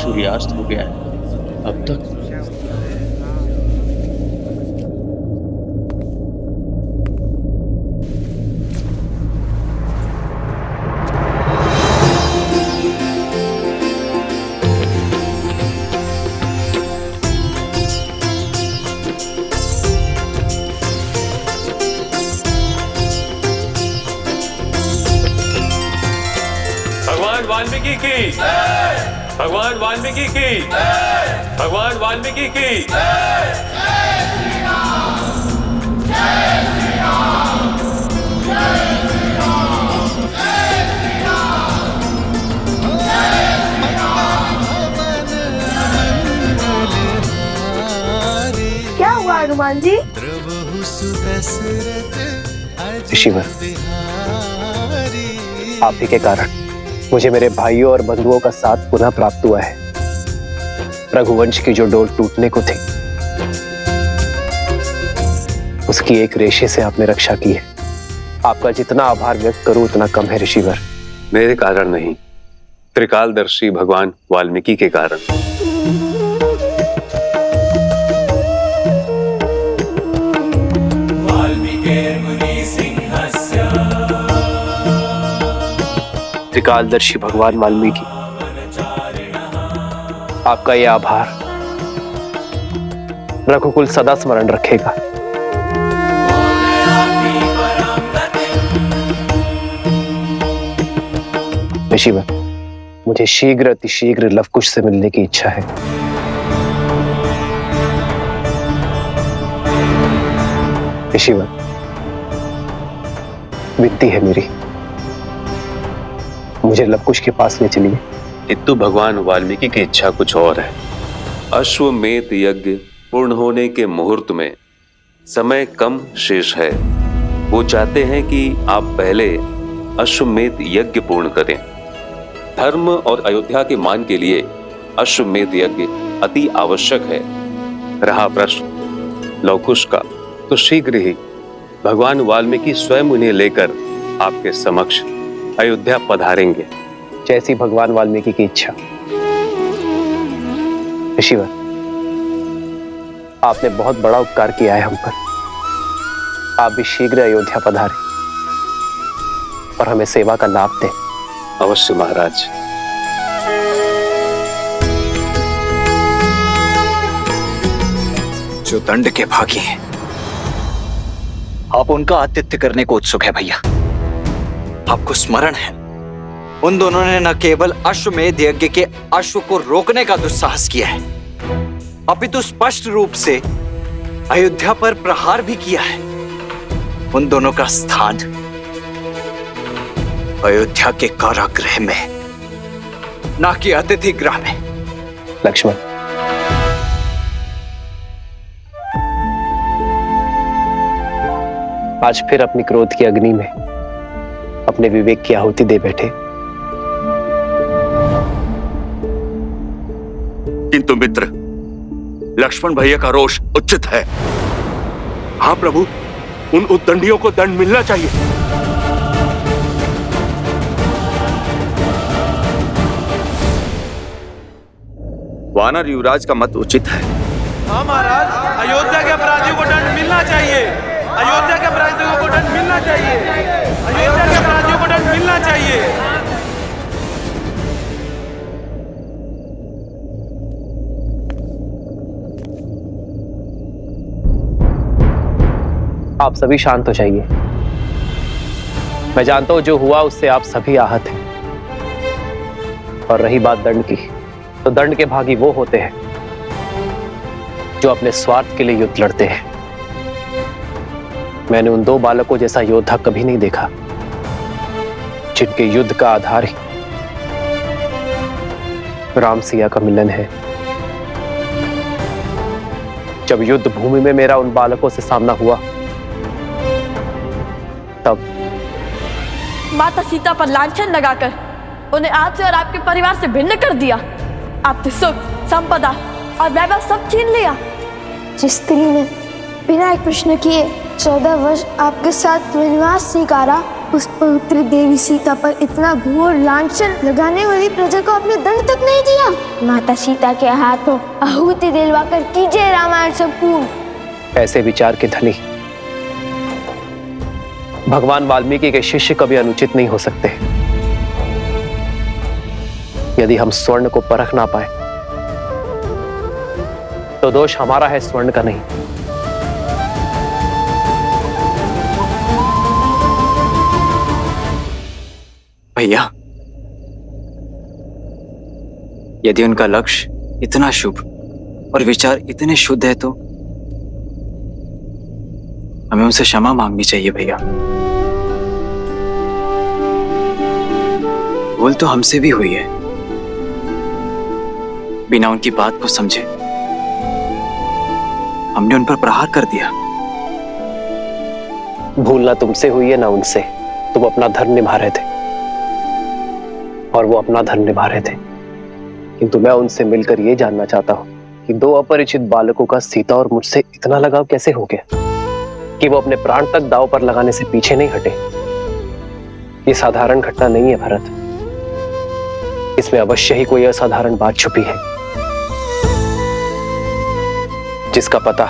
सूर्यास्त हो गया है अब तक। भगवान वाल्मीकि की, भगवान वाल्मीकि की, भगवान वाल्मीकि की। क्या हुआ हनुमान जी? ऋषिवर, आप ही के कारण मुझे मेरे भाइयों और बंधुओं का साथ पुनः प्राप्त हुआ है। रघुवंश की जो डोर टूटने को थी, उसकी एक रेशे से आपने रक्षा की है। आपका जितना आभार व्यक्त करूं उतना कम है ऋषिवर। मेरे कारण नहीं, त्रिकालदर्शी भगवान वाल्मीकि के कारण। त्रिकालदर्शी भगवान वाल्मीकि, आपका यह आभार रघुकुल सदा स्मरण रखेगा। ऋषिवर, मुझे शीघ्र अतिशीघ्र लवकुश से मिलने की इच्छा है। ऋषिवर, विनती है मेरी, मुझे लवकुश के पास ले चलिए। किंतु भगवान वाल्मीकि की इच्छा कुछ और है। अश्वमेध यज्ञ पूर्ण होने के मुहूर्त में समय कम शेष है। वो चाहते हैं कि आप पहले अश्वमेध यज्ञ पूर्ण करें। धर्म और अयोध्या के मान के लिए अश्वमेध यज्ञ अति आवश्यक है। रहा प्रश्न लवकुश का, तो शीघ्र ही भगवान वाल्मीकि स्वयं उन्हें लेकर आपके समक्ष अयोध्या पधारेंगे। जैसी भगवान वाल्मीकि की इच्छा। ऋषिवर, आपने बहुत बड़ा उपकार किया है हम पर। आप भी शीघ्र अयोध्या पधारें और हमें सेवा का लाभ दें। अवश्य महाराज। जो दंड के भागी हैं, आप उनका आतिथ्य करने को उत्सुक है भैया। आपको स्मरण है, उन दोनों ने न केवल अश्वमेध यज्ञ के अश्व को रोकने का दुस्साहस किया है, अपितु स्पष्ट रूप से अयोध्या पर प्रहार भी किया है। उन दोनों का स्थान अयोध्या के कारागृह में, ना कि अतिथि गृह में। लक्ष्मण, आज फिर अपनी क्रोध की अग्नि में अपने विवेक की आहुति दे बैठे। किंतु मित्र, लक्ष्मण भैया का रोष उचित है। हाँ प्रभु, उन उद्दंडियों को दंड मिलना चाहिए। वानर युवराज का मत उचित है। हाँ महाराज, अयोध्या के अपराधियों को दंड मिलना चाहिए। अयोध्या के अपराधियों को दंड मिलना चाहिए। अयोध्या के अपराधियों को दंड मिलना चाहिए। आप सभी शांत हो जाइए। मैं जानता हूं जो हुआ उससे आप सभी आहत हैं। और रही बात दंड की, तो दंड के भागी वो होते हैं जो अपने स्वार्थ के लिए युद्ध लड़ते हैं। मैंने उन दो बालकों जैसा योद्धा कभी नहीं देखा जिनके युद्ध का आधार ही राम सिया का मिलन है। जब युद्ध भूमि में मेरा उन बालकों से सामना हुआ तब माता सीता पर लांछन लगाकर उन्हें आपसे और आपके परिवार से भिन्न कर दिया। आपसे सुख, संपदा और वैभव सब छीन लिया। जिस स्त्री ने बिना एक प्रश्न किए 14 वर्ष आपके साथ वनवास स्वीकारा, उस पवित्र देवी सीता पर इतना घोर लांछन लगाने वाली प्रजा को आपने दंड तक नहीं दिया। माता सीता के हाथों आहुति दिलवा कर कीजिए रामायण संपूर्ण। ऐसे विचार के धनी भगवान वाल्मीकि के शिष्य कभी अनुचित नहीं हो सकते। यदि हम स्वर्ण को परख ना पाए तो दोष हमारा है, स्वर्ण का नहीं। भैया, यदि उनका लक्ष्य इतना शुभ और विचार इतने शुद्ध है तो हमें उनसे क्षमा मांगनी चाहिए भैया। भूल तो हमसे भी हुई है, बिना उनकी बात को समझे हमने उन पर प्रहार कर दिया। भूल ना तुमसे हुई है ना उनसे। तुम अपना धर्म निभा रहे थे और वो अपना धर्म निभा रहे थे, किंतु मैं उनसे मिलकर ये जानना चाहता हूं कि दो अपरिचित बालकों का सीता और मुझसे इतना लगाव कैसे हो गया कि वो अपने प्राण तक दांव पर लगाने से पीछे नहीं हटे। ये साधारण घटना नहीं है भरत, इसमें अवश्य ही कोई असाधारण बात छुपी है जिसका पता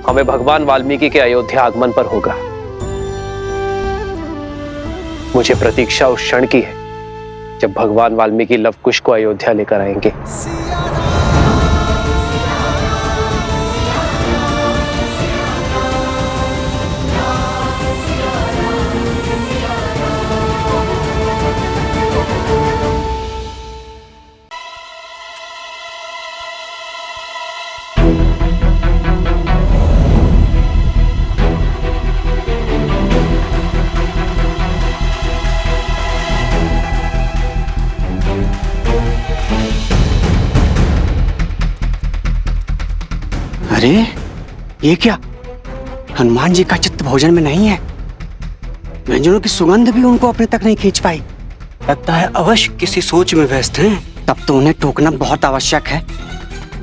हमें भगवान वाल्मीकि के अयोध्या आगमन पर होगा। मुझे प्रतीक्षा उस क्षण की है जब भगवान वाल्मीकि लव कुश को अयोध्या लेकर आएंगे। अरे ये क्या, हनुमान जी का चित्त भोजन में नहीं है। व्यंजनों की सुगंध भी उनको अपने तक नहीं खींच पाई। लगता है अवश्य किसी सोच में व्यस्त हैं। तब तो उन्हें टोकना बहुत आवश्यक है।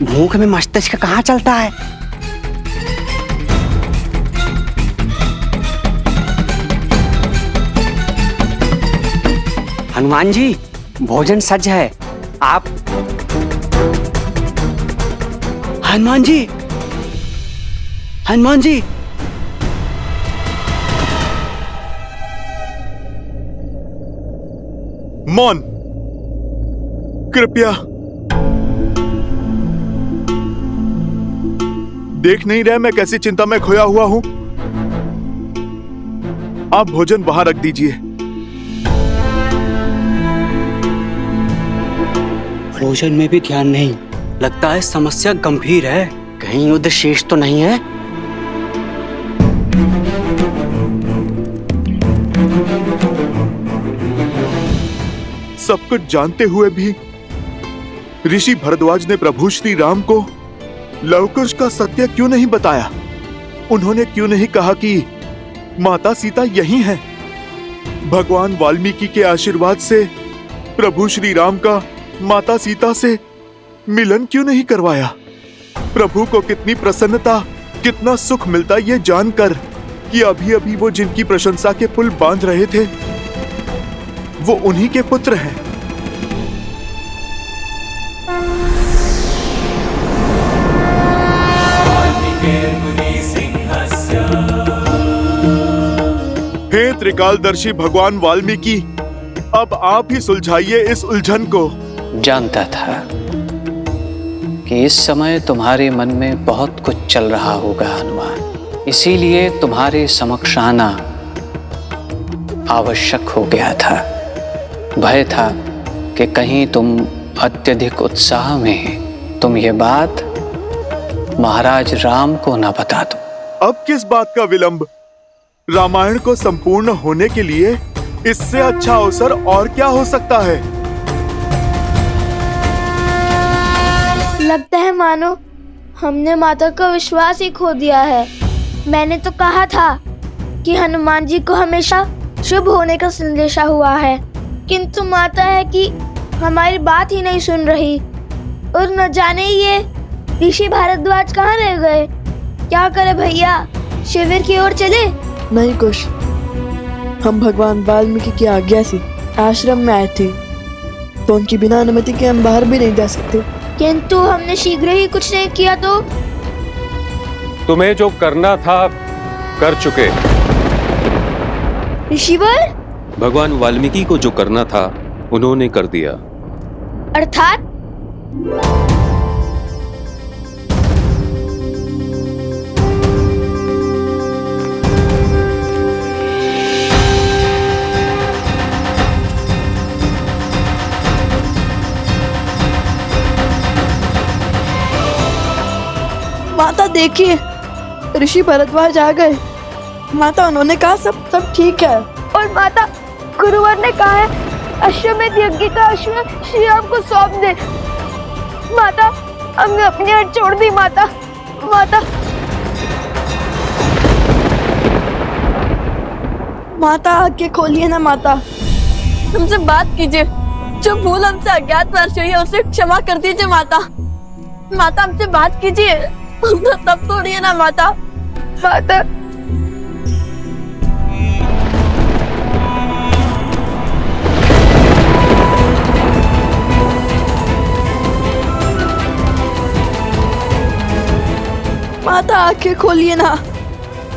भूख में मस्तिष्क कहाँ चलता है। हनुमान जी, भोजन सज है। आप हनुमान जी, हनुमान जी, मौन, कृपया। देख नहीं रहे मैं कैसी चिंता में खोया हुआ हूं। आप भोजन वहां रख दीजिए। भोजन में भी ध्यान नहीं। लगता है समस्या गंभीर है। कहीं युद्ध शेष तो नहीं है। सब कुछ जानते हुए भी ऋषि भरद्वाज ने प्रभु श्री राम को लवकुश का सत्य क्यों नहीं बताया? उन्होंने क्यों नहीं कहा कि माता सीता यही हैं? भगवान वाल्मीकि के आशीर्वाद से प्रभु श्री राम का माता सीता से मिलन क्यों नहीं करवाया? प्रभु को कितनी प्रसन्नता, कितना सुख मिलता ये जानकर कि अभी अभी वो जिनकी प्रशंसा के पुल बांध रहे थे वो उन्हीं के पुत्र हैं। हे त्रिकालदर्शी भगवान वाल्मीकि, अब आप ही सुलझाइए इस उलझन को। जानता था कि इस समय तुम्हारे मन में बहुत कुछ चल रहा होगा हनुमान, इसीलिए तुम्हारे समक्ष आना आवश्यक हो गया था। भय था कि कहीं तुम अत्यधिक उत्साह में तुम ये बात महाराज राम को न बता दो। अब किस बात का विलंब? रामायण को संपूर्ण होने के लिए इससे अच्छा अवसर और क्या हो सकता है? लगता है मानो हमने माता का विश्वास ही खो दिया है। मैंने तो कहा था कि हनुमान जी को हमेशा शुभ होने का संदेशा हुआ है, किंतु माता है कि हमारी बात ही नहीं सुन रही। और न जाने ये ऋषि भारद्वाज कहाँ रह गए। क्या करे भैया, शिविर की ओर चले? नहीं कुश, हम भगवान वाल्मीकि की आज्ञा से आश्रम में आए थे, तो उनकी बिना अनुमति के हम बाहर भी नहीं जा सकते। किंतु हमने शीघ्र ही कुछ नहीं किया तो? तुम्हें जो करना था कर चुके। ऋषिवर? भगवान वाल्मीकि को जो करना था उन्होंने कर दिया। अर्थात? माता देखिए, ऋषि भरद्वाज आ गए। माता, उन्होंने कहा सब ठीक है। और माता, गुरुवर ने कहा है अश्वमेध यज्ञ का अश्व श्री राम को सौंप दे। माता, हमने अपनी हट छोड़ दी। माता, माता, माता आंखें खोलिए ना माता, हमसे बात कीजिए। जो भूल हमसे अज्ञातवास हुई है उसे क्षमा कर दीजिए माता। माता हमसे बात कीजिए, तब तोड़िए ना माता। माता, माता आंखें खोलिए ना।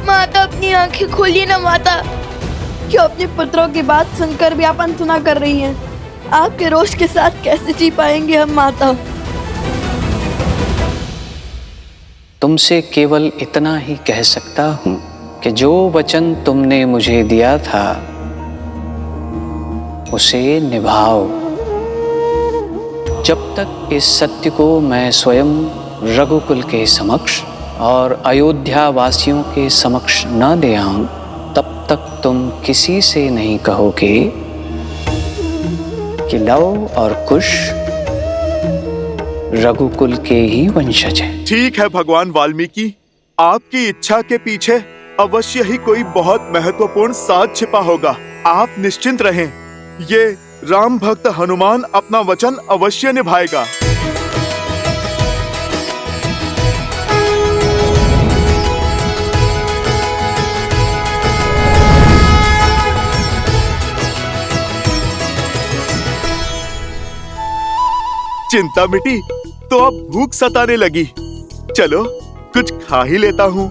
माता अपनी आंखें खोलिए ना माता। क्यों अपने पुत्रों की बात सुनकर भी आप अनसुना कर रही हैं? आपके रोष के साथ कैसे जी पाएंगे हम माता? तुमसे केवल इतना ही कह सकता हूं कि जो वचन तुमने मुझे दिया था उसे निभाओ। जब तक इस सत्य को मैं स्वयं रघुकुल के समक्ष और अयोध्या वासियों के समक्ष न ले आऊं, तब तक तुम किसी से नहीं कहोगे कि लव और कुश रघुकुल के ही वंशज है। ठीक है भगवान वाल्मीकि, आपकी इच्छा के पीछे अवश्य ही कोई बहुत महत्वपूर्ण साध छिपा होगा। आप निश्चिंत रहें, ये राम भक्त हनुमान अपना वचन अवश्य निभाएगा। चिंता मिटी तो अब भूख सताने लगी। चलो कुछ खा ही लेता हूँ।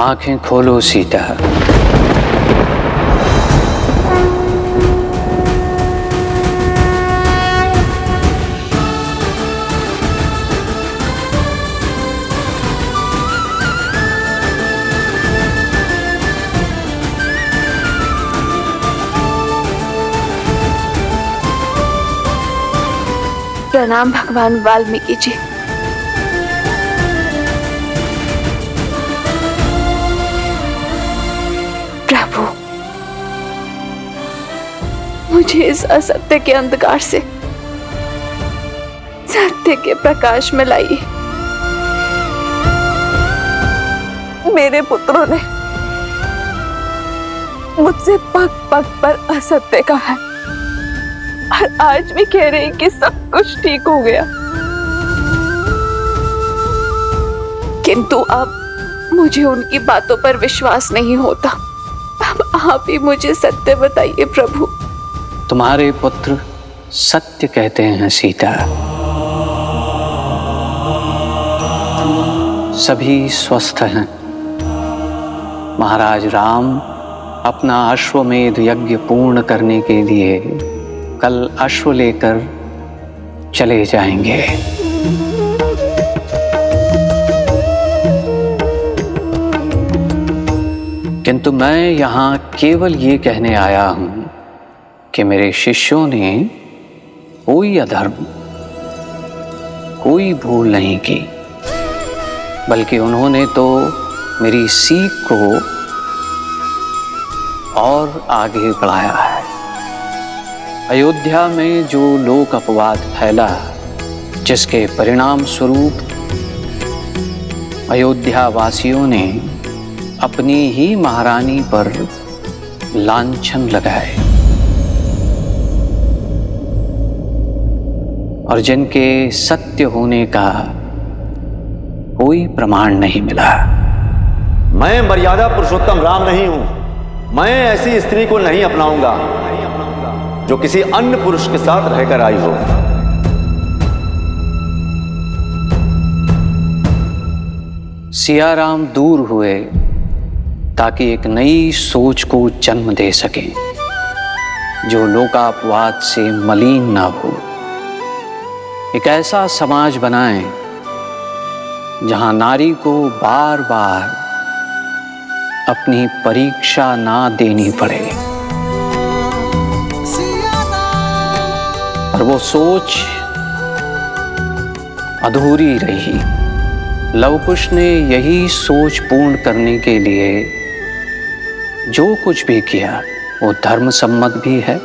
आंखें खोलो सीता। प्रणाम भगवान वाल्मीकि जी। प्रभु, मुझे इस असत्य के अंधकार से सत्य के प्रकाश में लाइए। मेरे पुत्रों ने मुझसे पग पग पर असत्य कहा है और आज भी कह रहे हैं कि सब कुछ ठीक हो गया। किंतु अब मुझे उनकी बातों पर विश्वास नहीं होता। अब आप ही मुझे सत्य बताइए प्रभु। तुम्हारे पुत्र सत्य कहते हैं सीता। सभी स्वस्थ हैं। महाराज राम अपना अश्वमेध यज्ञ पूर्ण करने के लिए कल अश्व लेकर चले जाएंगे। किंतु मैं यहाँ केवल ये कहने आया हूं कि मेरे शिष्यों ने कोई अधर्म, कोई भूल नहीं की, बल्कि उन्होंने तो मेरी सीख को और आगे बढ़ाया है। अयोध्या में जो लोक अपवाद फैला, जिसके परिणाम स्वरूप अयोध्या वासियों ने अपनी ही महारानी पर लांछन लगाए और जिनके सत्य होने का कोई प्रमाण नहीं मिला। मैं मर्यादा पुरुषोत्तम राम नहीं हूं। मैं ऐसी स्त्री को नहीं अपनाऊंगा जो किसी अन्य पुरुष के साथ रहकर आई हो। सियाराम दूर हुए ताकि एक नई सोच को जन्म दे सके जो लोकापवाद से मलिन ना हो। एक ऐसा समाज बनाएं जहां नारी को बार बार अपनी परीक्षा ना देनी पड़े। और वो सोच अधूरी रही। लवकुश ने यही सोच पूर्ण करने के लिए जो कुछ भी किया वो धर्म सम्मत भी है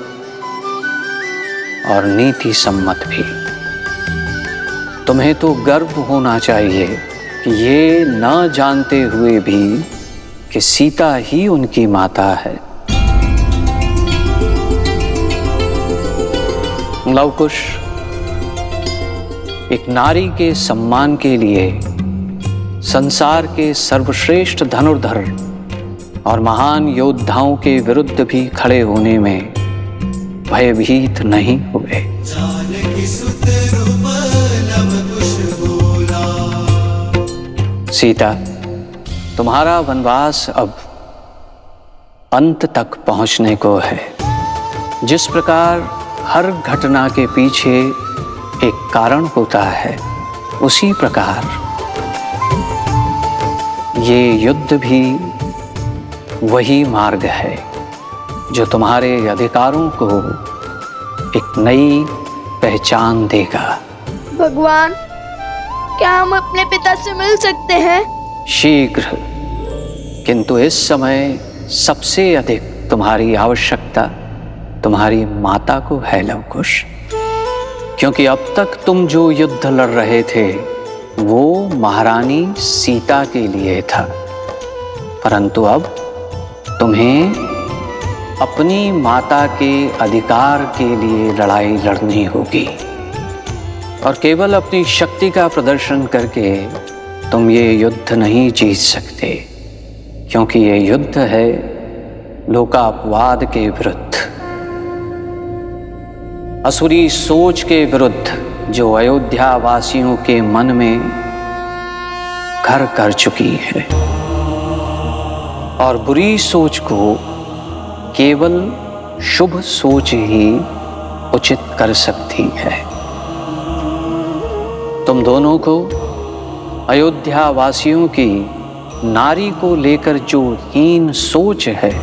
और नीति सम्मत भी। तुम्हें तो गर्व होना चाहिए कि ये न जानते हुए भी कि सीता ही उनकी माता है। लवकुश, एक नारी के सम्मान के लिए संसार के सर्वश्रेष्ठ धनुर्धर और महान योद्धाओं के विरुद्ध भी खड़े होने में भयभीत नहीं हुए। सीता, तुम्हारा वनवास अब अंत तक पहुंचने को है। जिस प्रकार हर घटना के पीछे एक कारण होता है, उसी प्रकार ये युद्ध भी वही मार्ग है जो तुम्हारे अधिकारों को एक नई पहचान देगा। भगवान, क्या हम अपने पिता से मिल सकते हैं? शीघ्र। किंतु इस समय सबसे अधिक तुम्हारी आवश्यकता तुम्हारी माता को है लवकुश, क्योंकि अब तक तुम जो युद्ध लड़ रहे थे वो महारानी सीता के लिए था, परंतु अब तुम्हें अपनी माता के अधिकार के लिए लड़ाई लड़नी होगी। और केवल अपनी शक्ति का प्रदर्शन करके तुम ये युद्ध नहीं जीत सकते, क्योंकि ये युद्ध है लोकापवाद के विरुद्ध, असुरी सोच के विरुद्ध जो अयोध्या वासियों के मन में घर कर चुकी है। और बुरी सोच को केवल शुभ सोच ही उचित कर सकती है। तुम दोनों को अयोध्या वासियों की नारी को लेकर जो हीन सोच है,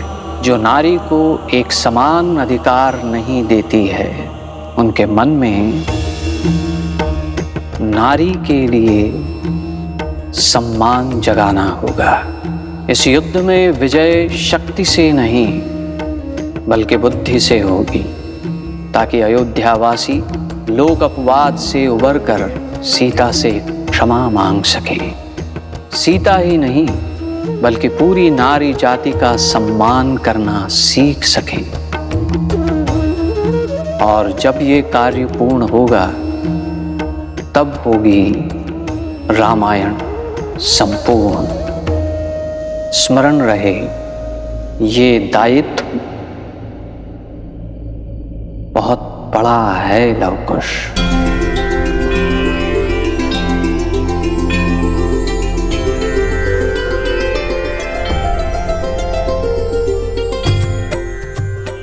जो नारी को एक समान अधिकार नहीं देती है, उनके मन में नारी के लिए सम्मान जगाना होगा। इस युद्ध में विजय शक्ति से नहीं बल्कि बुद्धि से होगी, ताकि अयोध्यावासी लोक अपवाद से उबरकर सीता से क्षमा मांग सके। सीता ही नहीं बल्कि पूरी नारी जाति का सम्मान करना सीख सके। और जब ये कार्य पूर्ण होगा तब होगी रामायण संपूर्ण स्मरण रहे ये दायित्व बहुत बड़ा है लवकुश।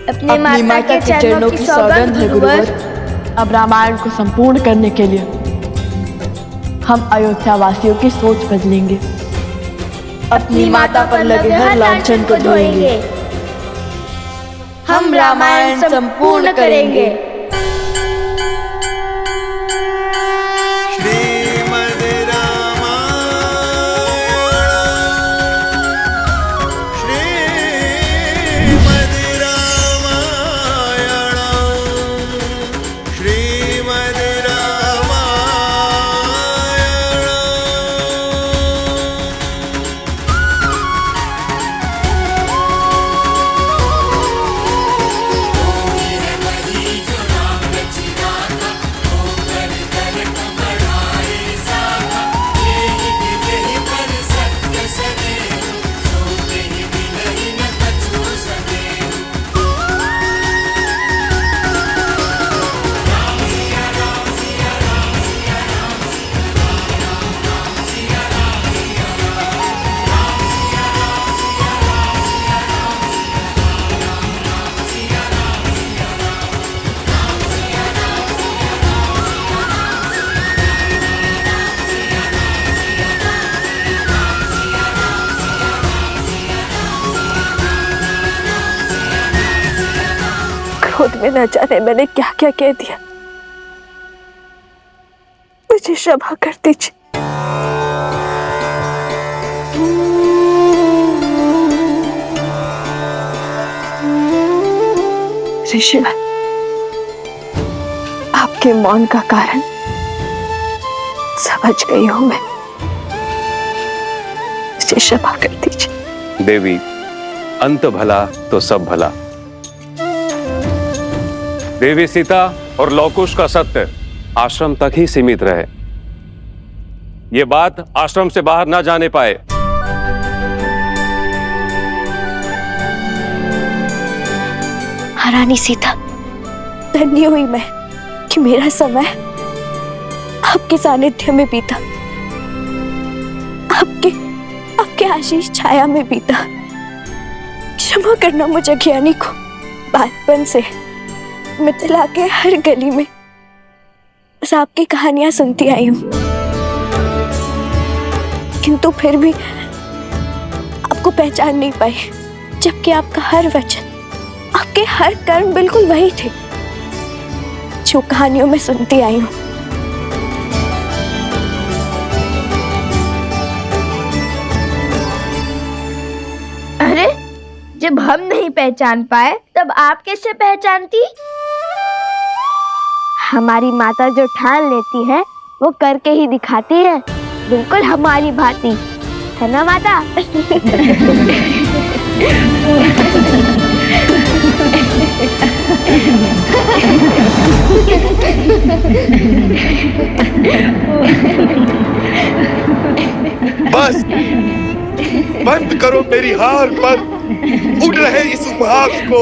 अपनी माता के चरणों की सौगंध है गुरुवर। अब रामायण को संपूर्ण करने के लिए हम अयोध्या वासियों की सोच बदलेंगे। अपनी माता पर लगे हर लांछन को धोएंगे। हम रामायण संपूर्ण करेंगे। क्रोध में न जाने मैंने क्या क्या कह दिया, मुझे क्षमा कर दीजिए। ऋषिवर, आपके मौन का कारण समझ गई हूं मैं, मुझे क्षमा कर दीजिए। देवी, अंत भला तो सब भला। देवी सीता और लवकुश का सत्य आश्रम तक ही सीमित रहे। ये बात आश्रम से बाहर ना जाने पाए। महारानी सीता, धन्य हुई मैं कि मेरा समय आपके सानिध्य में बीता, आपके आशीष छाया में बीता। क्षमा करना मुझे ज्ञानी को। बालपन से मिथिला के हर गली में बस आपकी कहानियां सुनती आई हूं, किंतु फिर भी आपको पहचान नहीं पाई, जबकि आपका हर वचन, आपके हर कर्म बिल्कुल वही थे जो कहानियों में सुनती आई हूं। अरे, जब हम नहीं पहचान पाए तब आप कैसे पहचानती? हमारी माता जो ठान लेती है वो करके ही दिखाती है, बिल्कुल हमारी भांति, है ना माता? बस बंद करो मेरी हार पर उड़ रहे इस उपहास को,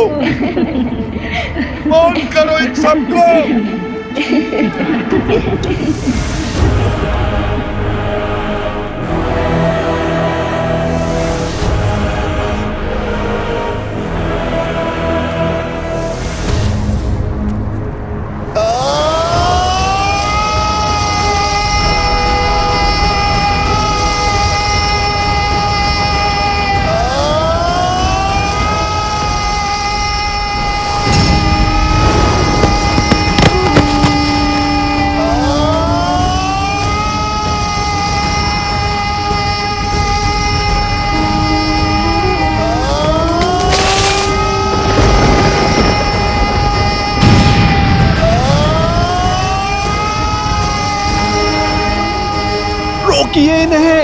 मौन करो इन सबको। रोकिए इन्हें,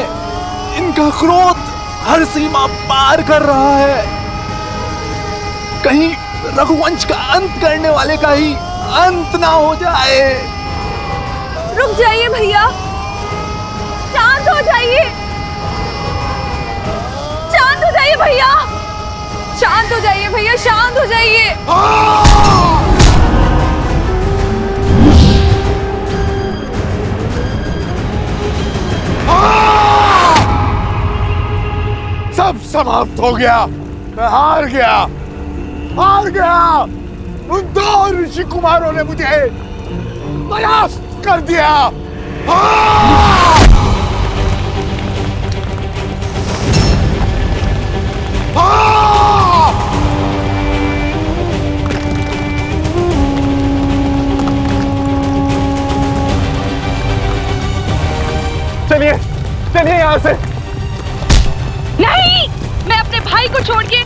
इनका क्रोध हर सीमा पार कर रहा है। कहीं रघुवंश का अंत करने वाले का ही अंत ना हो जाए। रुक जाइए भैया, शांत हो जाइए। जाइए भैया, शांत हो जाइए भैया, शांत हो जाइए। सब समाप्त हो गया, मैं हार गया, हार गया। उन दो ऋषि कुमारों ने मुझे परास्त कर दिया। चलिए चलिए यहाँ से। नहीं, मैं अपने भाई को छोड़ के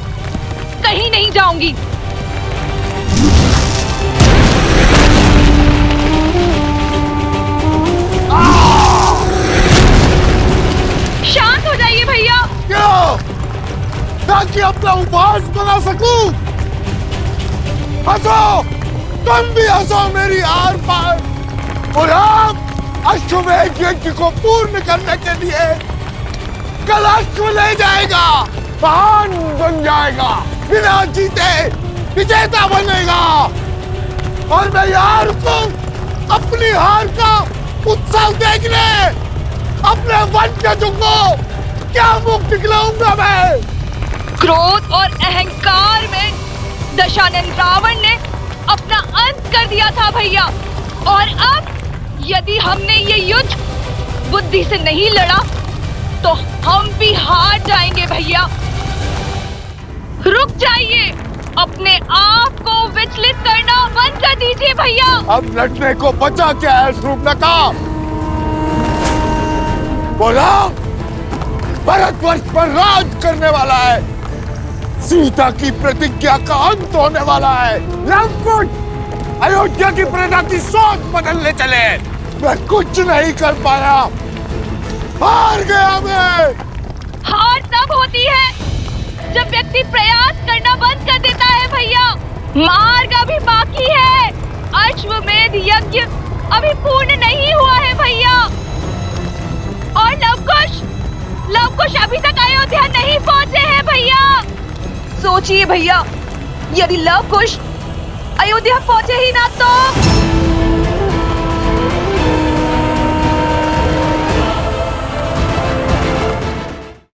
कहीं नहीं जाऊंगी। शांत हो जाइए भैया। क्यों? ताकि अपना उपहास बना सकूं। हंसो, तुम भी हंसो मेरी आर पार। और आप अश्वमेध यज्ञ को पूर्ण करने के लिए कल अश्व ले जाएगा, महान बन जाएगा, बिना जीते विजेता बनेगा। और मैं यार को अपनी हार का उत्सव देखने अपने वंशजों को क्या मुख दिखलाऊंगा मैं। क्रोध और अहंकार में दशानन रावण ने अपना अंत कर दिया था भैया, और अब यदि हमने ये युद्ध बुद्धि से नहीं लड़ा तो हम भी हार जाएंगे भैया। रुक जाइए, अपने आप को विचलित करना बंद कर दीजिए भैया। अब लड़ने को बचा क्या है शूर्पणखा? बोला, भारतवर्ष पर राज करने वाला है, सीता की प्रतिज्ञा का अंत होने वाला है। लंकुश अयोध्या की प्रजा की सोच बदलने चले, मैं कुछ नहीं कर पाया, हार गया मैं। हार तब होती है जब व्यक्ति प्रयास करना बंद कर देता है भैया। मार्ग अभी बाकी है, अश्वमेध यज्ञ अभी पूर्ण नहीं हुआ है भैया। और लवकुश अभी तक अयोध्या नहीं पहुंचे हैं भैया। सोचिए भैया, यदि लवकुश अयोध्या पहुंचे ही ना तो